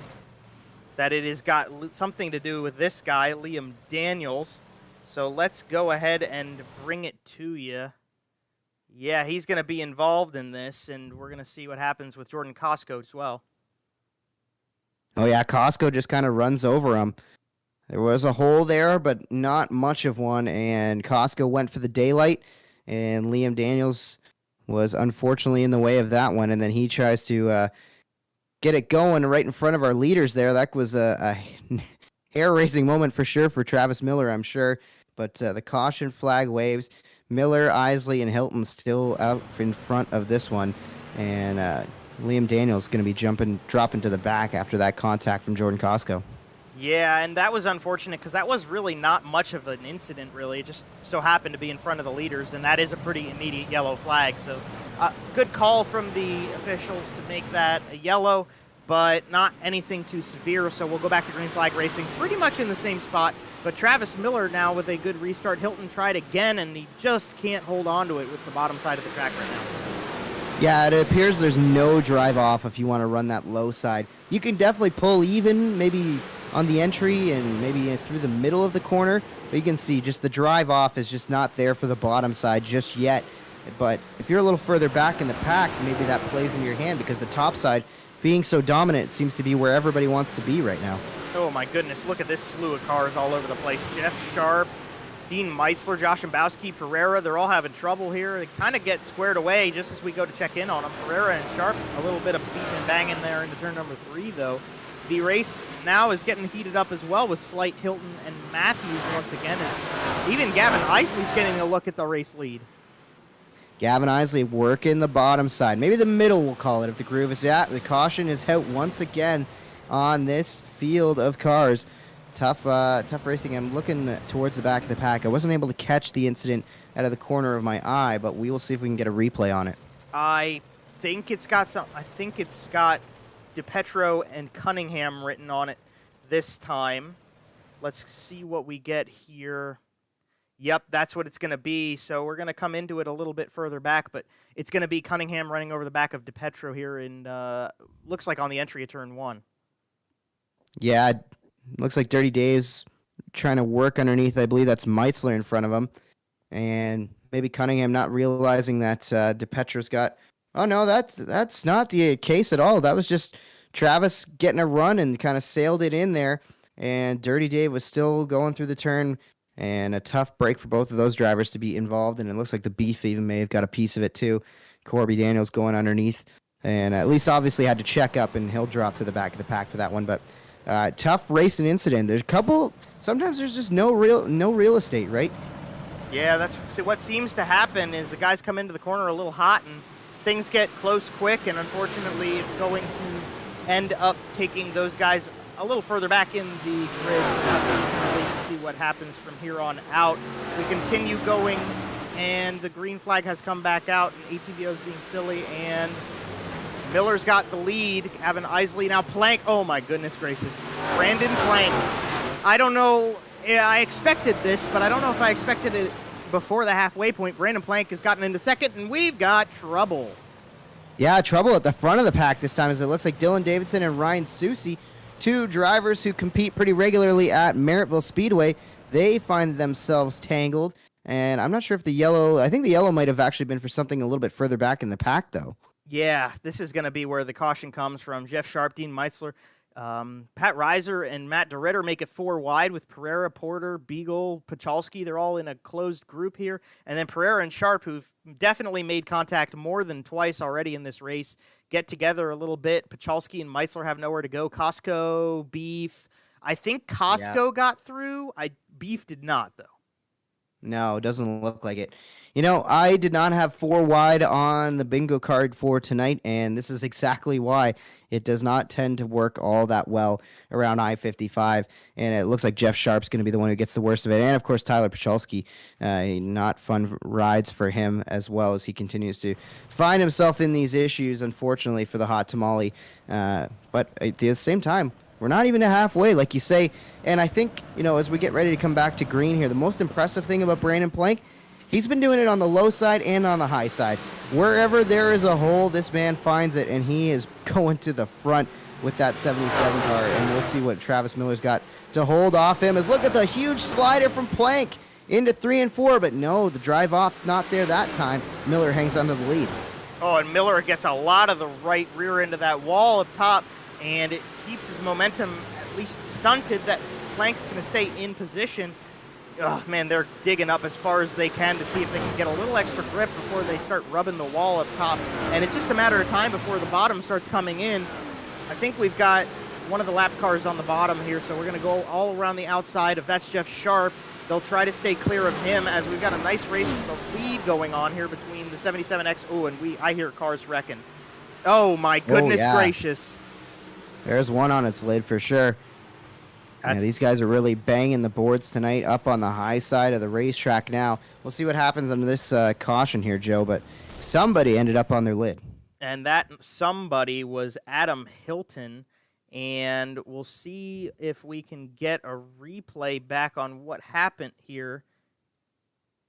that it has got something to do with this guy, Liam Daniels. So let's go ahead and bring it to you. Yeah, he's going to be involved in this, and we're going to see what happens with Jordan Costco as well. Oh, yeah, Costco just kind of runs over him. There was a hole there, but not much of one, and Costco went for the daylight, and Liam Daniels was unfortunately in the way of that one, and then he tries to get it going right in front of our leaders there. That was a hair-raising moment for sure for Travis Miller, I'm sure. But the caution flag waves. Miller, Isley, and Hilton still out in front of this one. And Liam Daniels going to be dropping to the back after that contact from Jordan Costco. Yeah, and that was unfortunate because that was really not much of an incident, really. It just so happened to be in front of the leaders, and that is a pretty immediate yellow flag. So good call from the officials to make that a yellow, but not anything too severe. So we'll go back to green flag racing pretty much in the same spot. But Travis Miller now with a good restart. Hilton tried again, and he just can't hold on to it with the bottom side of the track right now. Yeah, it appears there's no drive off if you want to run that low side. You can definitely pull even, maybe on the entry and maybe through the middle of the corner. But you can see just the drive off is just not there for the bottom side just yet. But if you're a little further back in the pack, maybe that plays in your hand because the top side being so dominant seems to be where everybody wants to be right now. Oh my goodness, look at this slew of cars all over the place. Jeff Sharp, Dean Meitzler, Josh Mbowski, Pereira, they're all having trouble here. They kind of get squared away just as we go to check in on them. Pereira and Sharp, a little bit of beat and banging there into turn number 3, though. The race now is getting heated up as well with Slight, Hilton, and Matthews once again. As even Gavin Isley's getting a look at the race lead. Gavin Isley working the bottom side. Maybe the middle, we'll call it, if the groove is at. The caution is out once again on this field of cars. Tough racing. I'm looking towards the back of the pack. I wasn't able to catch the incident out of the corner of my eye, but we will see if we can get a replay on it. I think it's got DePetro and Cunningham written on it this time. Let's see what we get here. Yep, that's what it's going to be. So we're going to come into it a little bit further back, but it's going to be Cunningham running over the back of DePetro here, and looks like on the entry of turn 1. Yeah, looks like Dirty Dave's trying to work underneath. I believe that's Meitzler in front of him, and maybe Cunningham not realizing that DePetro's got. Oh no, that's not the case at all. That was just Travis getting a run and kind of sailed it in there, and Dirty Dave was still going through the turn. And a tough break for both of those drivers to be involved, and it looks like the Beef even may have got a piece of it too. Corby Daniels going underneath, and at least obviously had to check up, and he'll drop to the back of the pack for that one. But tough race and incident. There's a couple. Sometimes there's just no real estate, right? Yeah, that's what seems to happen. Is the guys come into the corner a little hot, and things get close quick, and unfortunately, it's going to end up taking those guys a little further back in the grid. So we can see what happens from here on out. We continue going, and the green flag has come back out, and ATVO is being silly, and Miller's got the lead. Gavin Isley now. Plank. Oh my goodness gracious. Brandon Plank. I don't know. I expected this, but I don't know if I expected it before the halfway point. Brandon Plank has gotten into second, and we've got trouble. Yeah, trouble at the front of the pack this time, as it looks like Dylan Davidson and Ryan Susie, two drivers who compete pretty regularly at Merrittville Speedway, they find themselves tangled. And I'm not sure if I think the yellow might have actually been for something a little bit further back in the pack, though. Yeah, this is going to be where the caution comes from. Jeff Sharp, Dean Meitzler, Pat Reiser and Matt DeRitter make it 4 wide with Pereira, Porter, Beagle, Pachalski. They're all in a closed group here. And then Pereira and Sharp, who've definitely made contact more than twice already in this race, get together a little bit. Pachalski and Meitzler have nowhere to go. Costco, Beef. I think Costco got through. Beef did not, though. No, it doesn't look like it. You know, I did not have 4 wide on the bingo card for tonight, and this is exactly why. It does not tend to work all that well around I-55, and it looks like Jeff Sharp's going to be the one who gets the worst of it. And, of course, Tyler Pachalski, not fun rides for him as well as he continues to find himself in these issues, unfortunately, for the hot tamale. But at the same time, we're not even halfway, like you say. And I think, you know, as we get ready to come back to green here, the most impressive thing about Brandon Plank, he's been doing it on the low side and on the high side. Wherever there is a hole, this man finds it, and he is going to the front with that 77 car. And we'll see what Travis Miller's got to hold off him. As look at the huge slider from Plank into 3 and 4, but no, the drive off not there that time. Miller hangs onto the lead. Oh, and Miller gets a lot of the right rear end of that wall up top, and it keeps his momentum at least stunted that Plank's going to stay in position. Oh, man, they're digging up as far as they can to see if they can get a little extra grip before they start rubbing the wall up top. And it's just a matter of time before the bottom starts coming in. I think we've got one of the lap cars on the bottom here, so we're going to go all around the outside. If that's Jeff Sharp, they'll try to stay clear of him as we've got a nice race for the lead going on here between the 77X. Oh, and I hear cars wrecking. Oh, my goodness gracious. There's one on its lid for sure. Yeah, these guys are really banging the boards tonight up on the high side of the racetrack now. We'll see what happens under this caution here, Joe, but somebody ended up on their lid. And that somebody was Adam Hilton, and we'll see if we can get a replay back on what happened here.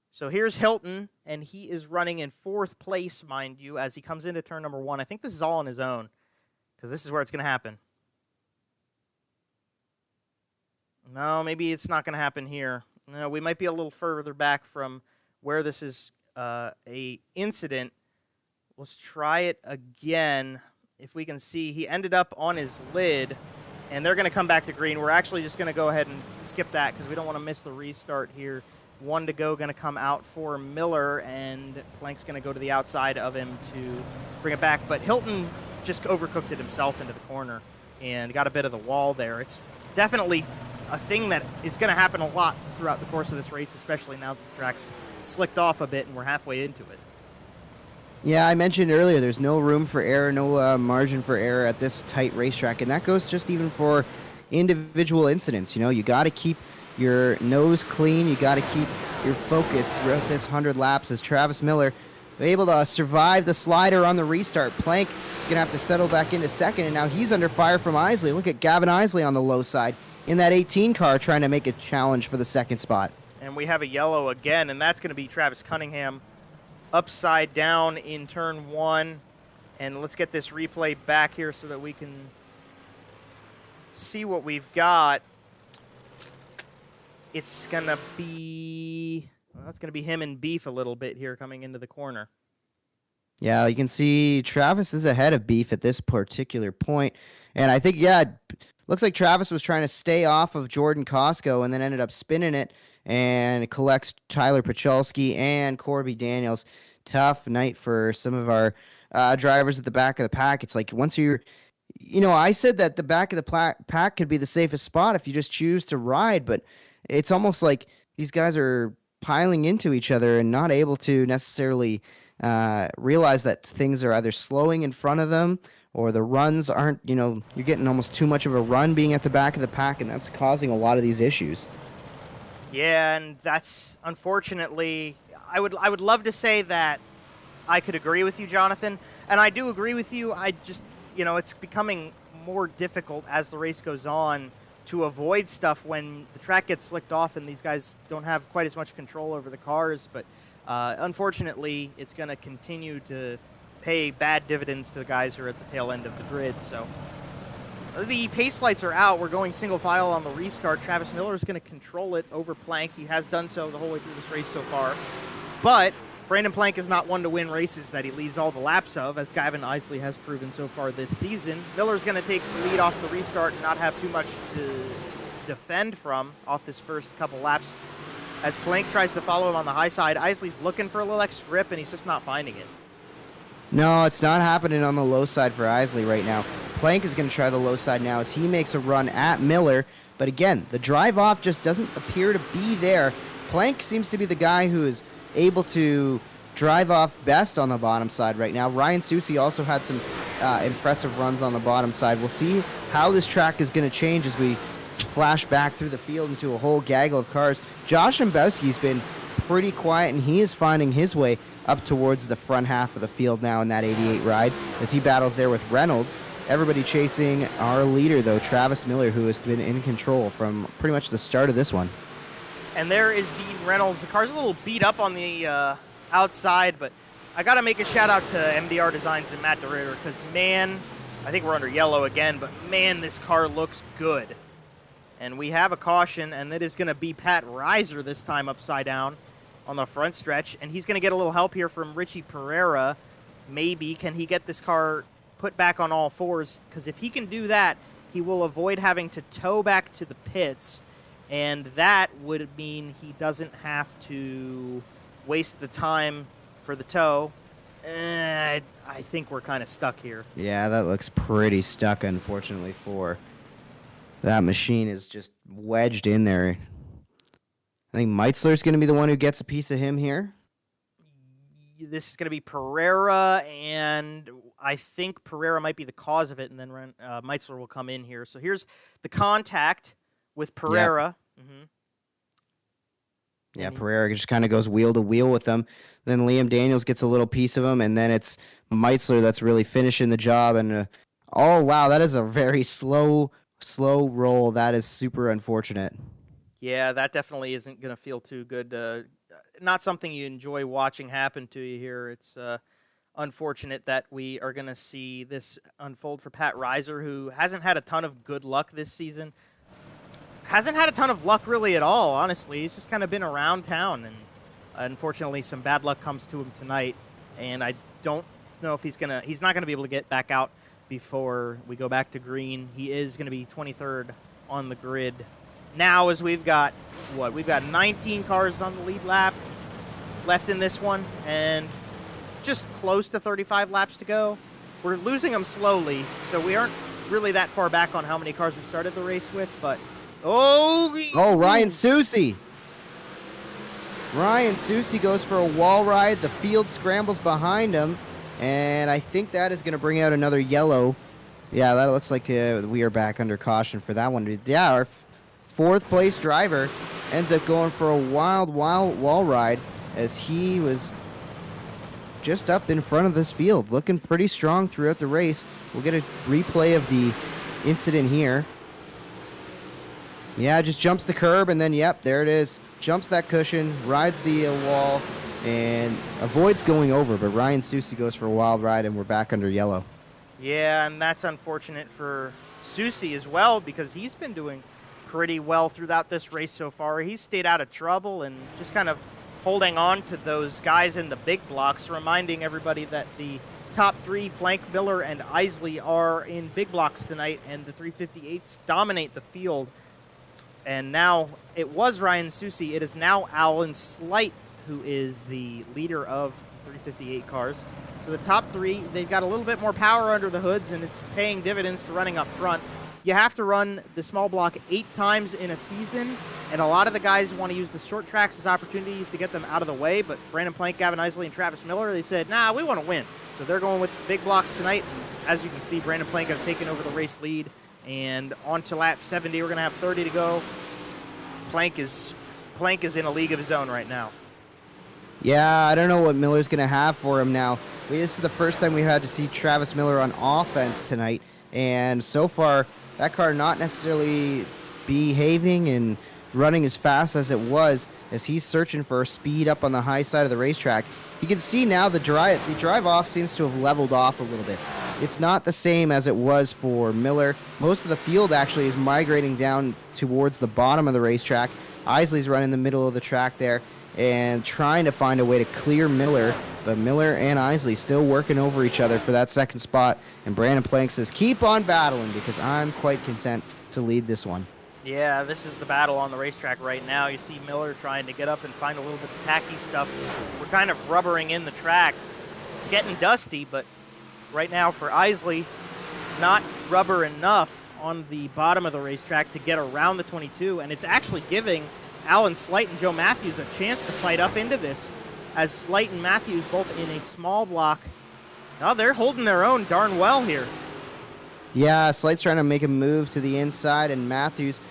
So here's Hilton, and he is running in 4th place, mind you, as he comes into turn number 1. I think this is all on his own, because this is where it's going to happen. No, maybe it's not going to happen here. No, we might be a little further back from where this is a incident. Let's try it again. If we can see, he ended up on his lid, and they're going to come back to green. We're actually just going to go ahead and skip that because we don't want to miss the restart here. 1 to go, going to come out for Miller, and Plank's going to go to the outside of him to bring it back. But Hilton just overcooked it himself into the corner and got a bit of the wall there. It's definitely a thing that is going to happen a lot throughout the course of this race, especially now that the track's slicked off a bit and we're halfway into it. Yeah, I mentioned earlier there's no room for error, no margin for error at this tight racetrack, and that goes just even for individual incidents. You know, you got to keep your nose clean, you got to keep your focus throughout this 100 laps as Travis Miller able to survive the slider on the restart. Plank is going to have to settle back into second, and now he's under fire from Isley. Look at Gavin Isley on the low side in that 18 car trying to make a challenge for the second spot. And we have a yellow again, and that's going to be Travis Cunningham upside down in turn 1. And let's get this replay back here so that we can see what we've got. It's going to be, well, it's going to be him and Beef a little bit here coming into the corner. Yeah, you can see Travis is ahead of Beef at this particular point. And I think, yeah, looks like Travis was trying to stay off of Jordan Costco and then ended up spinning it and collects Tyler Pachalski and Corby Daniels. Tough night for some of our drivers at the back of the pack. It's like once you're, you know, I said that the back of the pack could be the safest spot if you just choose to ride, but it's almost like these guys are piling into each other and not able to necessarily realize that things are either slowing in front of them or the runs aren't, you know, you're getting almost too much of a run being at the back of the pack, and that's causing a lot of these issues. Yeah, and that's unfortunately, I would love to say that I could agree with you, Jonathan, and I do agree with you. I just, you know, it's becoming more difficult as the race goes on to avoid stuff when the track gets slicked off and these guys don't have quite as much control over the cars, but unfortunately, it's going to continue to pay bad dividends to the guys who are at the tail end of the grid. So the pace lights are out. We're going single file on the restart. Travis Miller is going to control it over Plank. He has done so the whole way through this race so far. But Brandon Plank is not one to win races that he leads all the laps of, as Gavin Isley has proven so far this season. Miller's going to take the lead off the restart and not have too much to defend from off this first couple laps. As Plank tries to follow him on the high side, Isley's looking for a little extra grip, and he's just not finding it. No, it's not happening on the low side for Isley right now. Plank is going to try the low side now as he makes a run at Miller. But again, the drive off just doesn't appear to be there. Plank seems to be the guy who is able to drive off best on the bottom side right now. Ryan Susi also had some impressive runs on the bottom side. We'll see how this track is going to change as we flash back through the field into a whole gaggle of cars. Josh Imbowski's been pretty quiet, and he is finding his way up towards the front half of the field now in that 88 ride as he battles there with Reynolds. Everybody chasing our leader, though, Travis Miller, who has been in control from pretty much the start of this one. And there is Dean Reynolds. The car's a little beat up on the outside, but I got to make a shout out to MDR Designs and Matt DeRitter because, man, I think we're under yellow again, but, man, this car looks good. And we have a caution, and it is going to be Pat Reiser this time upside down on the front stretch. And he's going to get a little help here from Richie Pereira. Maybe. Can he get this car put back on all fours? Because if he can do that, he will avoid having to tow back to the pits. And that would mean he doesn't have to waste the time for the tow. I think we're kind of stuck here. Yeah, that looks pretty stuck, unfortunately, for that machine is just wedged in there. I think Meitzler's going to be the one who gets a piece of him here. This is going to be Pereira, and I think Pereira might be the cause of it, and then Meitzler will come in here. So here's the contact with Pereira. Yep. Mm-hmm. Yeah, Pereira just kind of goes wheel to wheel with them. Then Liam Daniels gets a little piece of him, and then it's Meitzler that's really finishing the job. And oh, wow, that is a very slow roll. That is super unfortunate. Yeah, that definitely isn't going to feel too good. Not something you enjoy watching happen to you here. It's unfortunate that we are going to see this unfold for Pat Reiser, who hasn't had a ton of good luck this season. Hasn't had a ton of luck really at all, honestly. He's just kind of been around town, and unfortunately some bad luck comes to him tonight, and I don't know if he's not going to be able to get back out before we go back to green. He is going to be 23rd on the grid now, as we've got 19 cars on the lead lap left in this one, and just close to 35 laps to go. We're losing them slowly, so we aren't really that far back on how many cars we started the race with, but Ryan Susi. Ryan Susi goes for a wall ride. The field scrambles behind him, and I think that is going to bring out another yellow. Yeah, that looks like we are back under caution for that one. Yeah, our fourth place driver ends up going for a wild wall ride as he was just up in front of this field, looking pretty strong throughout the race. We'll get a replay of the incident here. Yeah, just jumps the curb, and then, yep, there it is. Jumps that cushion, rides the wall, and avoids going over. But Ryan Susi goes for a wild ride, and we're back under yellow. Yeah, and that's unfortunate for Susi as well, because he's been doing pretty well throughout this race so far. He's stayed out of trouble and just kind of holding on to those guys in the big blocks, reminding everybody that the top three, Plank, Miller, and Isley, are in big blocks tonight, and the 358s dominate the field. And now it was Ryan Susi. It is now Alan Slight who is the leader of 358 cars. So the top three, they've got a little bit more power under the hoods, and it's paying dividends to running up front. You have to run the small block 8 times in a season, and a lot of the guys want to use the short tracks as opportunities to get them out of the way, but Brandon Plank, Gavin Isley, and Travis Miller, they said, nah, we want to win. So they're going with the big blocks tonight. And as you can see, Brandon Plank has taken over the race lead. And on to lap 70, we're going to have 30 to go. Plank is in a league of his own right now. Yeah, I don't know what Miller's going to have for him now. This is the first time we've had to see Travis Miller on offense tonight. And so far, that car not necessarily behaving and running as fast as it was, as he's searching for speed up on the high side of the racetrack. You can see now the drive off seems to have leveled off a little bit. It's not the same as it was for Miller. Most of the field actually is migrating down towards the bottom of the racetrack. Isley's running the middle of the track there. and trying to find a way to clear Miller. But Miller and Isley still working over each other for that second spot. And Brandon Plank says, keep on battling because I'm quite content to lead this one. Yeah, this is the battle on the racetrack right now. You see Miller trying to get up and find a little bit of tacky stuff. We're kind of rubbering in the track. It's getting dusty, but right now for Isley, not rubber enough on the bottom of the racetrack to get around the 22, and it's actually giving Alan Slight and Joe Matthews a chance to fight up into this, as Slight and Matthews both in a small block. Oh, they're holding their own darn well here. Yeah, Slight's trying to make a move to the inside, and Matthews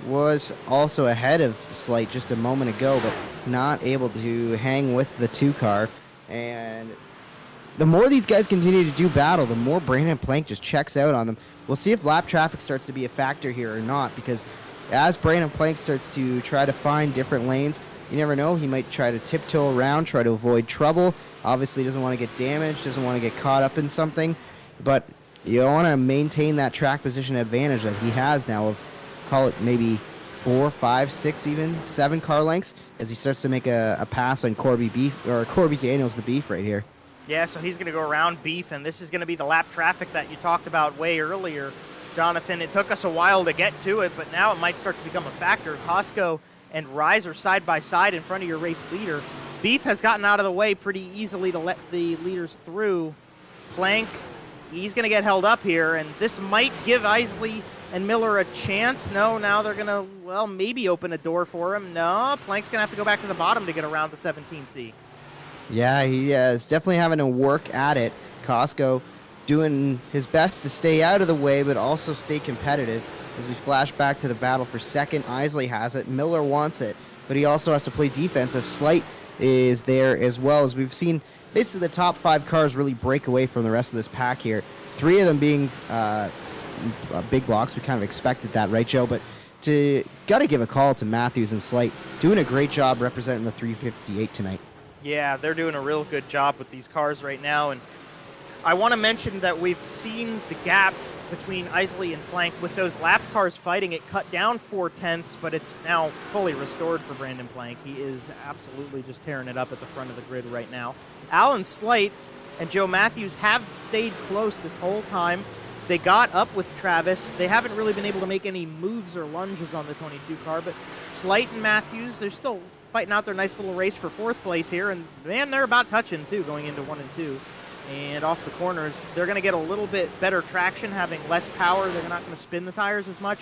was also ahead of Slight just a moment ago, but not able to hang with the 2-car. And the more these guys continue to do battle, the more Brandon Plank just checks out on them. We'll see if lap traffic starts to be a factor here or not, because as Brandon Plank starts to try to find different lanes, you never know, he might try to tiptoe around, try to avoid trouble. Obviously doesn't want to get damaged, doesn't want to get caught up in something, but you want to maintain that track position advantage that he has now of, call it maybe 4, 5, 6, even 7 car lengths as he starts to make a pass on Corby Daniels, the Beef right here. Yeah, so he's going to go around Beef, and this is going to be the lap traffic that you talked about way earlier, Jonathan. It took us a while to get to it, but now it might start to become a factor. Costco and Rise are side by side in front of your race leader. Beef has gotten out of the way pretty easily to let the leaders through. Plank, he's going to get held up here, and this might give Isley and Miller a chance. No, now they're going to, well, maybe open a door for him. No, Plank's going to have to go back to the bottom to get around the 17C. Yeah, he is definitely having to work at it. Costco doing his best to stay out of the way, but also stay competitive. As we flash back to the battle for second, Isley has it. Miller wants it, but he also has to play defense as Slight is there as well. As we've seen basically the top 5 cars really break away from the rest of this pack here. 3 of them being big blocks. We kind of expected that, right, Joe? But got to give a call to Matthews and Slight. Doing a great job representing the 358 tonight. Yeah, they're doing a real good job with these cars right now. And I want to mention that we've seen the gap between Isley and Plank with those lap cars fighting. It cut down 4/10, but it's now fully restored for Brandon Plank. He is absolutely just tearing it up at the front of the grid right now. Alan Slight and Joe Matthews have stayed close this whole time. They got up with Travis. They haven't really been able to make any moves or lunges on the 22 car, but Slight and Matthews, they're still fighting out their nice little race for 4th place here, and man, they're about touching too, going into 1 and 2. And off the corners, they're going to get a little bit better traction, having less power. They're not going to spin the tires as much,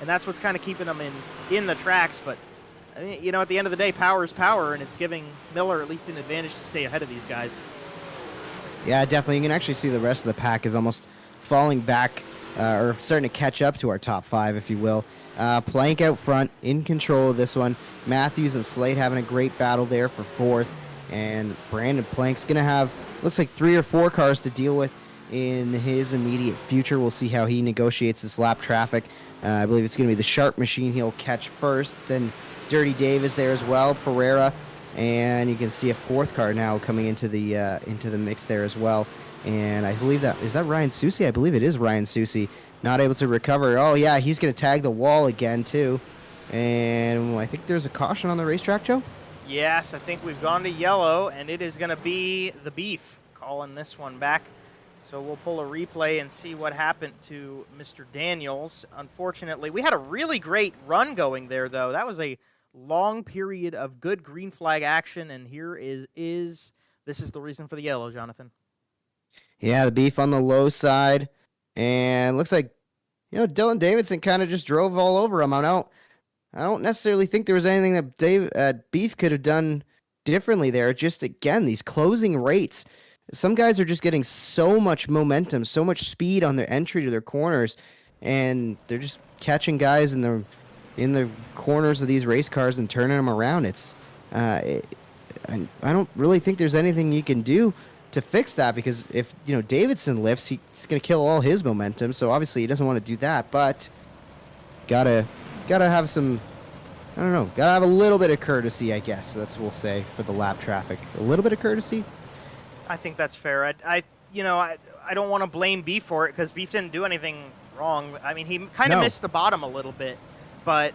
and that's what's kind of keeping them in the tracks. But, I mean, you know, at the end of the day, power is power, and it's giving Miller at least an advantage to stay ahead of these guys. Yeah, definitely. You can actually see the rest of the pack is almost falling back or starting to catch up to our top 5, if you will. Plank out front, in control of this one. Matthews and Slate having a great battle there for 4th. And Brandon Plank's going to have, looks like 3 or 4 cars to deal with in his immediate future. We'll see how he negotiates this lap traffic. I believe it's going to be the Sharp machine he'll catch first. Then Dirty Dave is there as well, Pereira. And you can see a 4th car now coming into the mix there as well. And I believe is that Ryan Susi? I believe it is Ryan Susi. Not able to recover. Oh, yeah, he's going to tag the wall again, too. And I think there's a caution on the racetrack, Joe? Yes, I think we've gone to yellow, and it is going to be the Beef calling this one back. So we'll pull a replay and see what happened to Mr. Daniels. Unfortunately, we had a really great run going there, though. That was a long period of good green flag action, and here this is the reason for the yellow, Jonathan. Yeah, the Beef on the low side. And looks like, Dylan Davidson kind of just drove all over him. I don't necessarily think there was anything that Beef could have done differently there. Just, again, these closing rates. Some guys are just getting so much momentum, so much speed on their entry to their corners, and they're just catching guys in the corners of these race cars and turning them around. I don't really think there's anything you can do to fix that, because if Davidson lifts, he's going to kill all his momentum. So obviously he doesn't want to do that, but gotta have some, gotta have a little bit of courtesy, I guess. That's what we'll say for the lap traffic. A little bit of courtesy. I think that's fair. I don't want to blame Beef for it, because Beef didn't do anything wrong. I mean, he kind of missed the bottom a little bit, but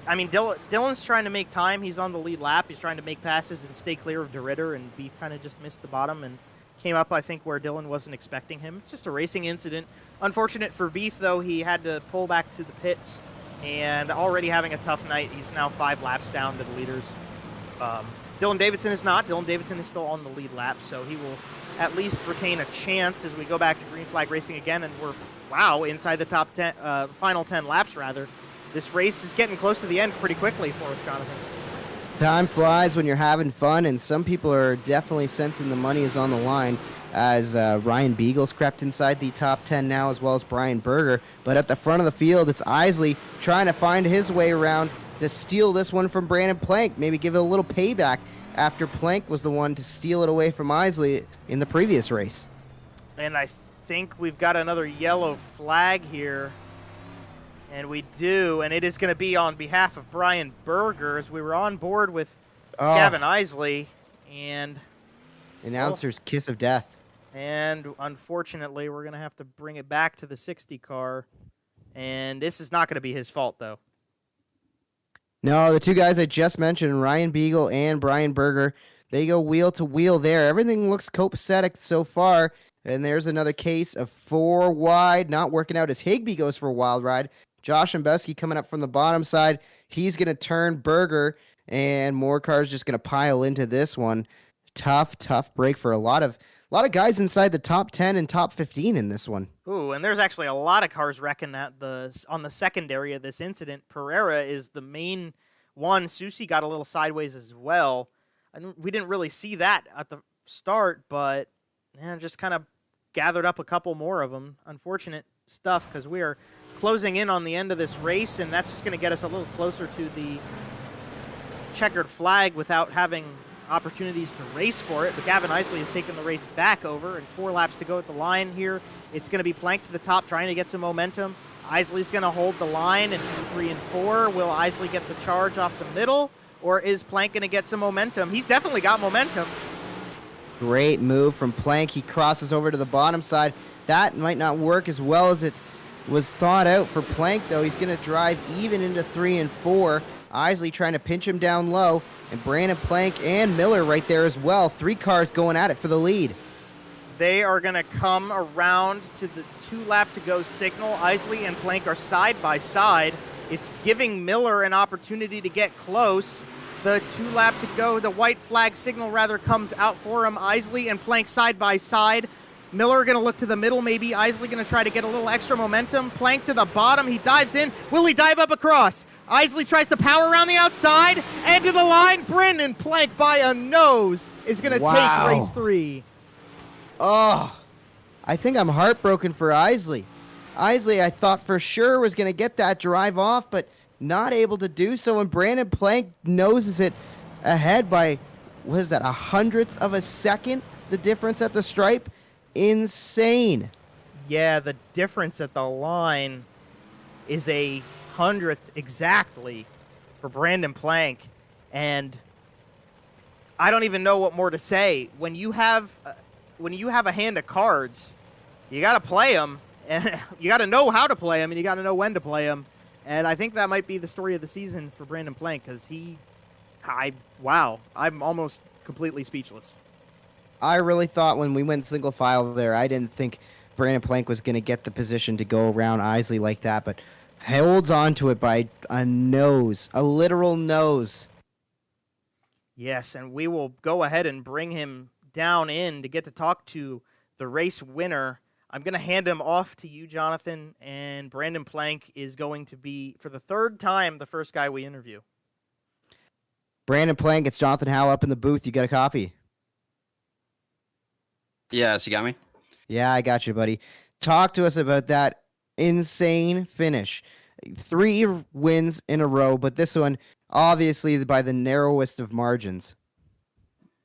I mean, Dylan's trying to make time. He's on the lead lap. He's trying to make passes and stay clear of DeRitter, and Beef kind of just missed the bottom and came up, I think, where Dylan wasn't expecting him. It's just a racing incident. Unfortunate for Beef, though. He had to pull back to the pits, and already having a tough night. He's now 5 laps down to the leaders. Dylan Davidson is not. Dylan Davidson is still on the lead lap, so he will at least retain a chance as we go back to Green Flag Racing again, and we're, wow, inside the top 10, final 10 laps, rather. This race is getting close to the end pretty quickly for us, Jonathan. Time flies when you're having fun, and some people are definitely sensing the money is on the line as Ryan Beagle's crept inside the top 10 now, as well as Brian Berger. But at the front of the field, it's Isley trying to find his way around to steal this one from Brandon Plank, maybe give it a little payback after Plank was the one to steal it away from Isley in the previous race. And I think we've got another yellow flag here. And we do, and it is going to be on behalf of Brian Berger, as we were on board with Gavin Isley, and announcer's kiss of death. And unfortunately, we're going to have to bring it back to the 60 car, and this is not going to be his fault, though. No, the two guys I just mentioned, Ryan Beagle and Brian Berger, they go wheel to wheel there. Everything looks copacetic so far, and there's another case of 4 wide, not working out as Higbee goes for a wild ride. Josh Mbowski coming up from the bottom side. He's going to turn Berger, and more cars just going to pile into this one. Tough break for a lot of guys inside the top 10 and top 15 in this one. Ooh, and there's actually a lot of cars wrecking on the secondary of this incident. Pereira is the main one. Susi got a little sideways as well. We didn't really see that at the start, but just kind of gathered up a couple more of them. Unfortunate stuff, because we are closing in on the end of this race, and that's just going to get us a little closer to the checkered flag without having opportunities to race for it. But Gavin Isley has taken the race back over, and 4 laps to go at the line here. It's going to be Plank to the top, trying to get some momentum. Isley's going to hold the line in 2, 3, and 4. Will Isley get the charge off the middle, or is Plank going to get some momentum? He's definitely got momentum. Great move from Plank. He crosses over to the bottom side. That might not work as well as it was thought out for Plank, though. He's going to drive even into 3 and 4. Isley trying to pinch him down low, and Brandon Plank and Miller right there as well. 3 cars going at it for the lead. They are going to come around to the 2 lap to go signal. Isley and Plank are side by side. It's giving Miller an opportunity to get close. The 2 lap to go, the white flag signal rather comes out for him. Isley and Plank side by side. Miller going to look to the middle, maybe. Isley going to try to get a little extra momentum. Plank to the bottom. He dives in. Will he dive up across? Isley tries to power around the outside and to the line. Brendan Plank by a nose is going to take race 3. Oh, I think I'm heartbroken for Isley. Isley, I thought for sure was going to get that drive off, but not able to do so. And Brandon Plank noses it ahead by, what is that, 100th of a second? The difference at the stripe? Insane. Yeah, the difference at the line is a 100th exactly for Brandon Plank, and I don't even know what more to say. When you have a hand of cards, you got to play them, and you got to know how to play them, and you got to know when to play them. And I think that might be the story of the season for Brandon Plank, because I'm almost completely speechless. I really thought when we went single file there, I didn't think Brandon Plank was going to get the position to go around Isley like that, but holds on to it by a nose, a literal nose. Yes, and we will go ahead and bring him down in to get to talk to the race winner. I'm going to hand him off to you, Jonathan, and Brandon Plank is going to be, for the 3rd time, the first guy we interview. Brandon Plank, it's Jonathan Howe up in the booth. You got a copy? Yes, you got me? Yeah, I got you, buddy. Talk to us about that insane finish. 3 wins in a row, but this one, obviously, by the narrowest of margins.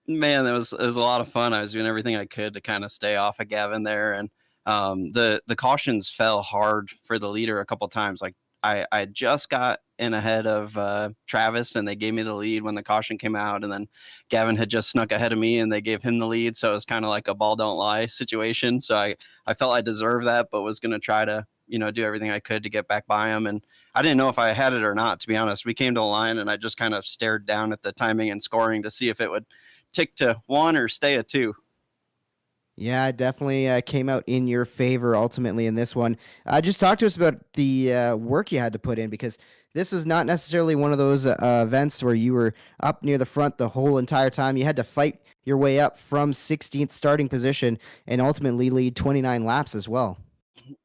Man, it was a lot of fun. I was doing everything I could to kind of stay off of Gavin there, and the cautions fell hard for the leader a couple times. Like I just got in ahead of Travis, and they gave me the lead when the caution came out, and then Gavin had just snuck ahead of me, and they gave him the lead, so it was kind of like a ball don't lie situation. So I felt I deserved that, but was going to try to do everything I could to get back by him. And I didn't know if I had it or not, to be honest. We came to the line and I just kind of stared down at the timing and scoring to see if it would tick to 1 or stay at 2. Yeah, it definitely came out in your favor ultimately in this one. Just talk to us about the work you had to put in, because this was not necessarily one of those events where you were up near the front the whole entire time. You had to fight your way up from 16th starting position and ultimately lead 29 laps as well.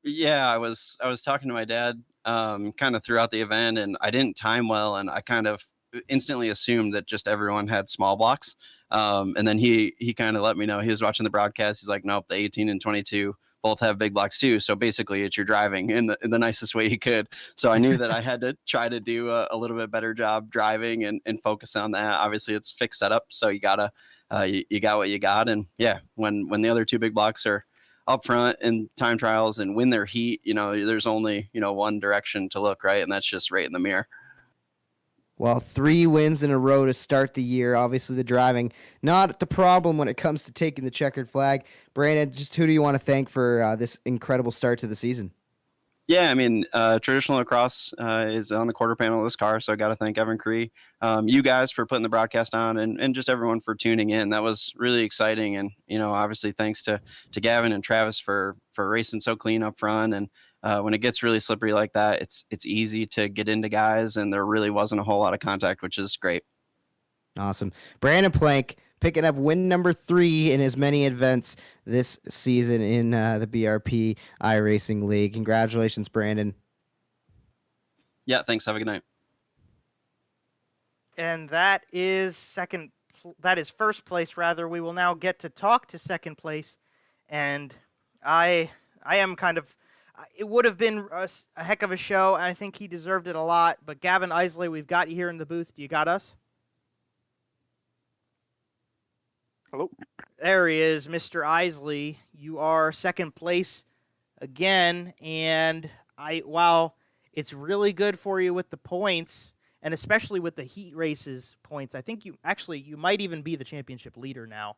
Yeah, I was talking to my dad kind of throughout the event, and I didn't time well, and I kind of instantly assumed that just everyone had small blocks. And then he kind of let me know. He was watching the broadcast. He's like, nope, the 18 and 22 both have big blocks too. So basically it's your driving in the nicest way he could. So I knew that I had to try to do a little bit better job driving and focus on that. Obviously it's fixed setup. So you gotta, you got what you got. And yeah, when the other 2 big blocks are up front in time trials and win their heat, there's only, one direction to look, right? And that's just right in the mirror. Well, 3 wins in a row to start the year. Obviously, the driving, not the problem when it comes to taking the checkered flag. Brandon, just who do you want to thank for this incredible start to the season? Yeah, I mean, traditional lacrosse is on the quarter panel of this car, so I got to thank Evan Cree, you guys for putting the broadcast on, and just everyone for tuning in. That was really exciting, and obviously thanks to Gavin and Travis for racing so clean up front. And when it gets really slippery like that, it's easy to get into guys, and there really wasn't a whole lot of contact, which is great. Awesome. Brandon Plank picking up win number 3 in as many events this season in the BRP iRacing League. Congratulations, Brandon. Yeah, thanks. Have a good night. And that is first place, rather. We will now get to talk to second place. And I am kind of, it would have been a heck of a show. I think he deserved it a lot. But Gavin Isley, we've got you here in the booth. Do you got us? Hello. There he is, Mr. Isley. You are second place again, and while it's really good for you with the points, and especially with the heat races points, I think you might even be the championship leader now.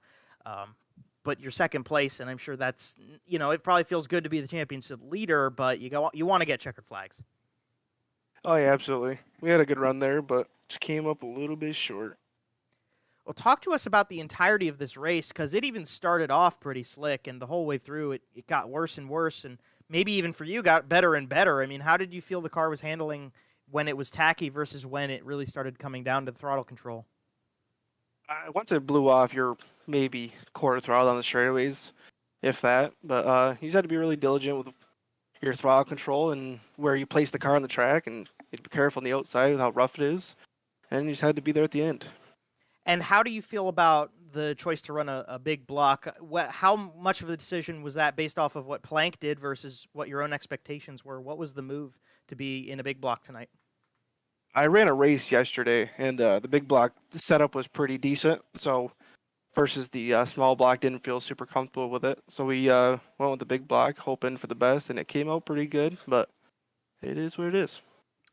But you're second place, and I'm sure that's, it probably feels good to be the championship leader, but you want to get checkered flags. Oh yeah, absolutely. We had a good run there, but just came up a little bit short. Well, talk to us about the entirety of this race, because it even started off pretty slick, and the whole way through it got worse and worse, and maybe even for you got better and better. I mean, how did you feel the car was handling when it was tacky versus when it really started coming down to the throttle control? Once it blew off, you're maybe quarter throttle on the straightaways, if that. But you just had to be really diligent with your throttle control and where you place the car on the track, and you have to be careful on the outside with how rough it is, and you just had to be there at the end. And how do you feel about the choice to run a big block? How much of the decision was that based off of what Plank did versus what your own expectations were? What was the move to be in a big block tonight? I ran a race yesterday, and the big block setup was pretty decent. So versus the small block, didn't feel super comfortable with it. So we went with the big block, hoping for the best, and it came out pretty good. But it is what it is.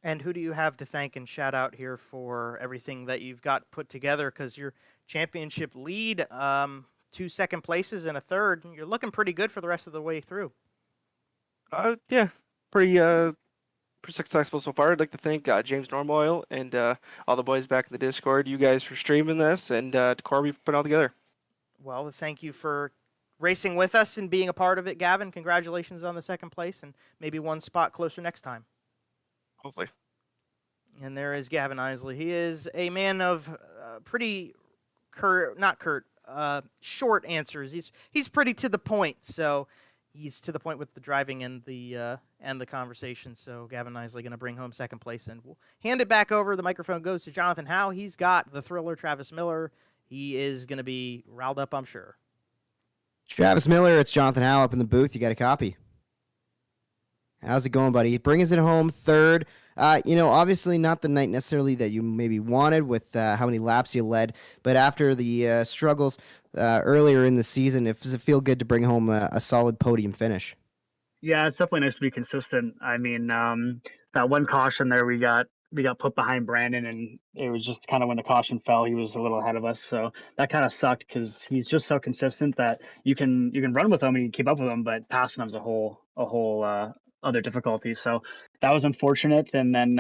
And who do you have to thank and shout out here for everything that you've got put together? Because your championship lead, 2 second places and a third, you're looking pretty good for the rest of the way through. Yeah, pretty successful so far. I'd like to thank James Normoyle and all the boys back in the Discord, you guys for streaming this, and Corby for putting it all together. Well, thank you for racing with us and being a part of it, Gavin. Congratulations on the second place, and maybe one spot closer next time. Hopefully. And there is Gavin Isley. He is a man of pretty short answers. He's pretty to the point. So he's to the point with the driving and the conversation. So Gavin Isley going to bring home second place, and we'll hand it back over. The microphone goes to Jonathan Howe. He's got the thriller Travis Miller. He is going to be riled up, I'm sure. Travis Miller, it's Jonathan Howe up in the booth. You got a copy. How's it going, buddy? Brings it home third. Obviously not the night necessarily that you maybe wanted with how many laps you led, but after the struggles earlier in the season, does it feel good to bring home a solid podium finish? Yeah, it's definitely nice to be consistent. I mean, that one caution there, we got put behind Brandon, and it was just kind of when the caution fell, he was a little ahead of us. So that kind of sucked because he's just so consistent that you can run with him and you can keep up with him, but passing him is a whole other difficulties. So that was unfortunate. And then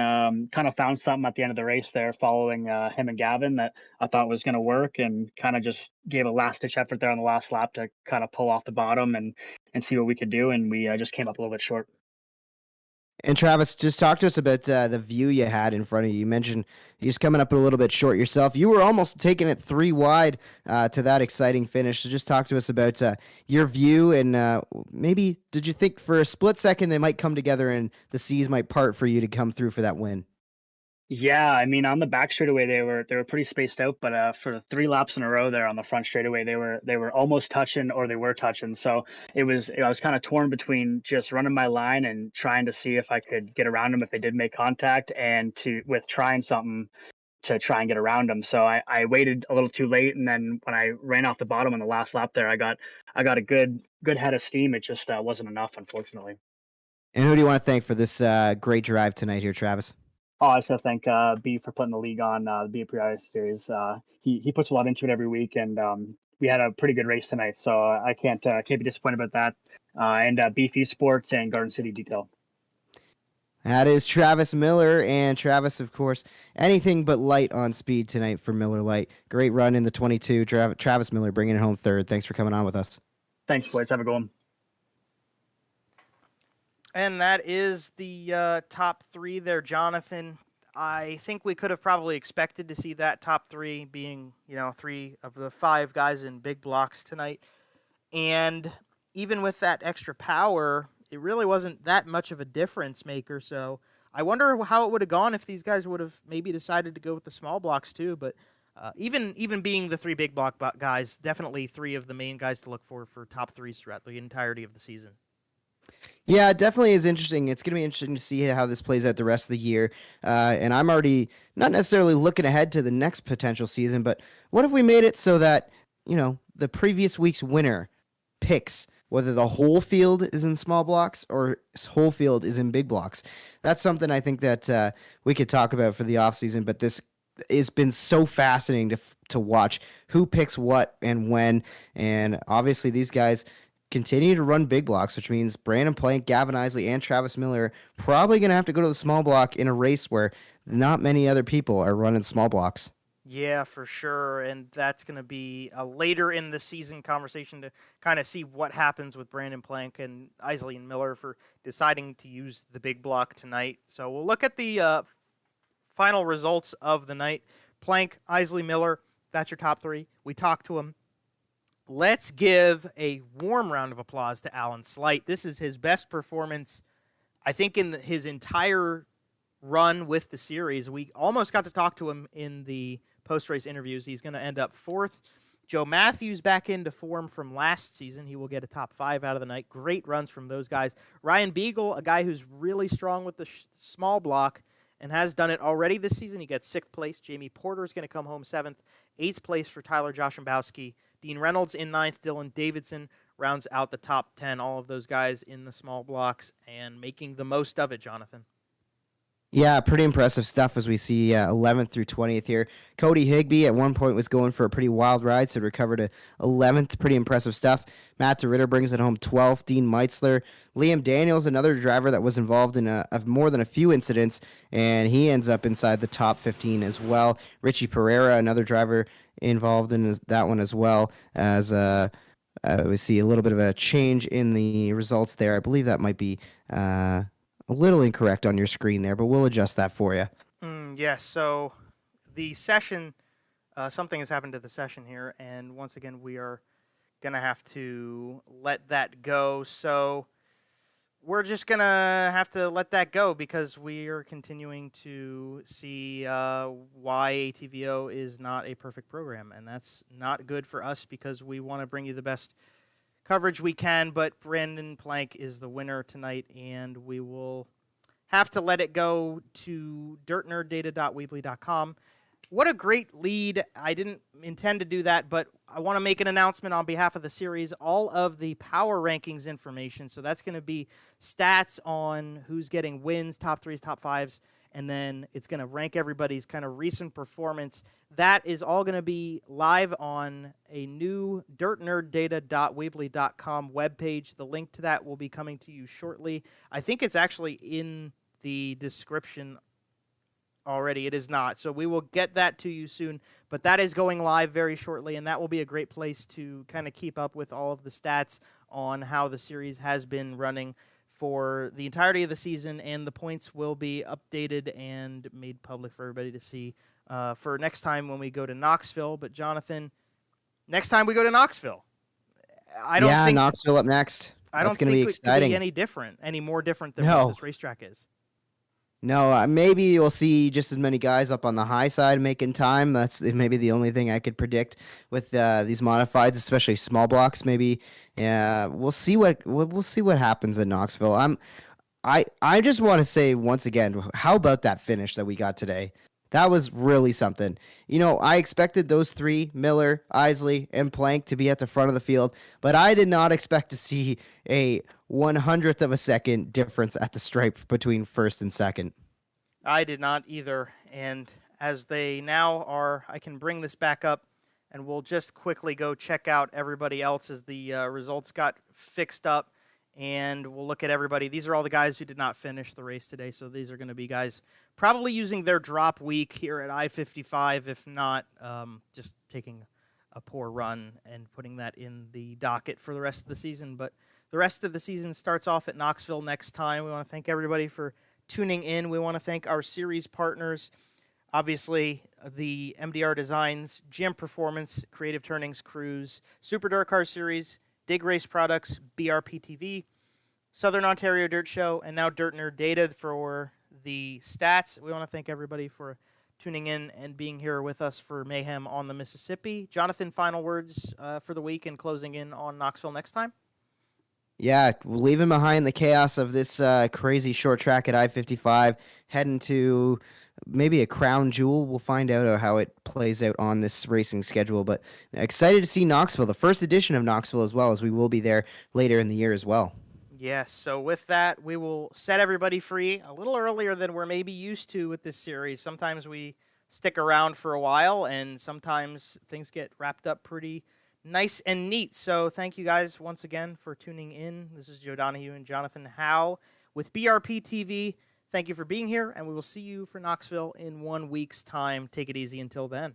kind of found something at the end of the race there following him and Gavin that I thought was going to work, and kind of just gave a last-ditch effort there on the last lap to kind of pull off the bottom and see what we could do. And we just came up a little bit short. And Travis, just talk to us about the view you had in front of you. You mentioned you're just coming up a little bit short yourself. You were almost taking it 3 wide to that exciting finish. So just talk to us about your view, and maybe did you think for a split second they might come together and the seas might part for you to come through for that win? Yeah, I mean, on the back straightaway they were pretty spaced out, but for 3 laps in a row there on the front straightaway they were almost touching, or they were touching. So I was kind of torn between just running my line and trying to see if I could get around them if they did make contact, and with trying something to try and get around them. So I waited a little too late, and then when I ran off the bottom on the last lap there, I got a good head of steam. It just wasn't enough, unfortunately. And who do you want to thank for this great drive tonight here, Travis? Oh, I just got to thank B for putting the league on the BRP iRacing series. He puts a lot into it every week, and we had a pretty good race tonight. So I can't be disappointed about that. And BF Sports and Garden City Detail. That is Travis Miller, and Travis, of course, anything but light on speed tonight for Miller Lite. Great run in the 22. Travis Miller bringing it home third. Thanks for coming on with us. Thanks, boys. Have a good one. And that is the top 3 there, Jonathan. I think we could have probably expected to see that top 3 being, 3 of the 5 guys in big blocks tonight. And even with that extra power, it really wasn't that much of a difference maker. So I wonder how it would have gone if these guys would have maybe decided to go with the small blocks too. But even being the 3 big block guys, definitely 3 of the main guys to look for top 3s throughout the entirety of the season. Yeah, it definitely is interesting. It's going to be interesting to see how this plays out the rest of the year. And I'm already not necessarily looking ahead to the next potential season, but what if we made it so that, the previous week's winner picks whether the whole field is in small blocks or whole field is in big blocks? That's something I think that we could talk about for the offseason, but this has been so fascinating to watch who picks what and when. And obviously these guys continue to run big blocks, which means Brandon Plank, Gavin Isley, and Travis Miller probably going to have to go to the small block in a race where not many other people are running small blocks. Yeah, for sure. And that's going to be a later in the season conversation to kind of see what happens with Brandon Plank and Isley and Miller for deciding to use the big block tonight. So we'll look at the final results of the night. Plank, Isley, Miller, that's your top 3. We talked to them. Let's give a warm round of applause to Alan Slight. This is his best performance, I think, in his entire run with the series. We almost got to talk to him in the post-race interviews. He's going to end up 4th. Joe Matthews back into form from last season. He will get a top 5 out of the night. Great runs from those guys. Ryan Beagle, a guy who's really strong with the small block and has done it already this season. He gets 6th place. Jamie Porter is going to come home 7th. 8th place for Tyler Joshimbowski. Dean Reynolds in 9th. Dylan Davidson rounds out the top 10. All of those guys in the small blocks and making the most of it, Jonathan. Yeah, pretty impressive stuff as we see 11th through 20th here. Cody Higbee at one point was going for a pretty wild ride, so recovered to 11th. Pretty impressive stuff. Matt DeRitter brings it home 12th. Dean Meitzler. Liam Daniels, another driver that was involved in more than a few incidents, and he ends up inside the top 15 as well. Richie Pereira, another driver involved in that one as well, as we see a little bit of a change in the results there. I believe that might be a little incorrect on your screen there, but we'll adjust that for you. Yes, so the session, something has happened to the session here, and once again we are going to have to let that go. So we're just going to have to let that go because we are continuing to see why ATVO is not a perfect program, and that's not good for us because we want to bring you the best coverage we can, but Brandon Plank is the winner tonight, and we will have to let it go to dirtnerddata.weebly.com. What a great lead. I didn't intend to do that, but I want to make an announcement on behalf of the series. All of the power rankings information, so that's going to be stats on who's getting wins, top 3s, top 5s, and then it's going to rank everybody's kind of recent performance. That is all going to be live on a new dirtnerddata.weebly.com webpage. The link to that will be coming to you shortly. I think it's actually in the description already. It is not. So we will get that to you soon, but that is going live very shortly, and that will be a great place to kind of keep up with all of the stats on how the series has been running for the entirety of the season, and the points will be updated and made public for everybody to see for next time when we go to Knoxville. But Jonathan, next time we go to Knoxville, I don't think Knoxville up next. I don't think think be it could exciting. be any more different than what this racetrack is. No, maybe you'll see just as many guys up on the high side making time. That's maybe the only thing I could predict with these modifieds, especially small blocks. Maybe, we'll see what happens in Knoxville. I just want to say once again, how about that finish that we got today? That was really something. You know, I expected those three, Miller, Isley, and Plank, to be at the front of the field, but I did not expect to see a 100th of a second difference at the stripe between first and second. I did not either. And as they now are, I can bring this back up, and we'll just quickly go check out everybody else as the results got fixed up. And we'll look at everybody. These are all the guys who did not finish the race today. So these are going to be guys probably using their drop week here at I-55, if not just taking a poor run and putting that in the docket for the rest of the season. But the rest of the season starts off at Knoxville next time. We want to thank everybody for tuning in. We want to thank our series partners. Obviously, the MDR Designs, GM Performance, Creative Turnings Cruise, Super Dirt Car Series, Dig Race Products, BRPtv, Southern Ontario Dirt Show, and now Dirt Nerd Data for the stats. We want to thank everybody for tuning in and being here with us for Mayhem on the Mississippi. Jonathan, final words for the week and closing in on Knoxville next time? Yeah, leaving behind the chaos of this crazy short track at I-55, heading to maybe a crown jewel. We'll find out how it plays out on this racing schedule, but excited to see Knoxville, the first edition of Knoxville, as well, as we will be there later in the year as well. Yes, so with that, we will set everybody free a little earlier than we're maybe used to with this series. Sometimes we stick around for a while, and sometimes things get wrapped up pretty nice and neat. So thank you guys once again for tuning in. This is Joe Donahue and Jonathan Howe with BRPtv. Thank you for being here, and we will see you for Knoxville in 1 week's time. Take it easy until then.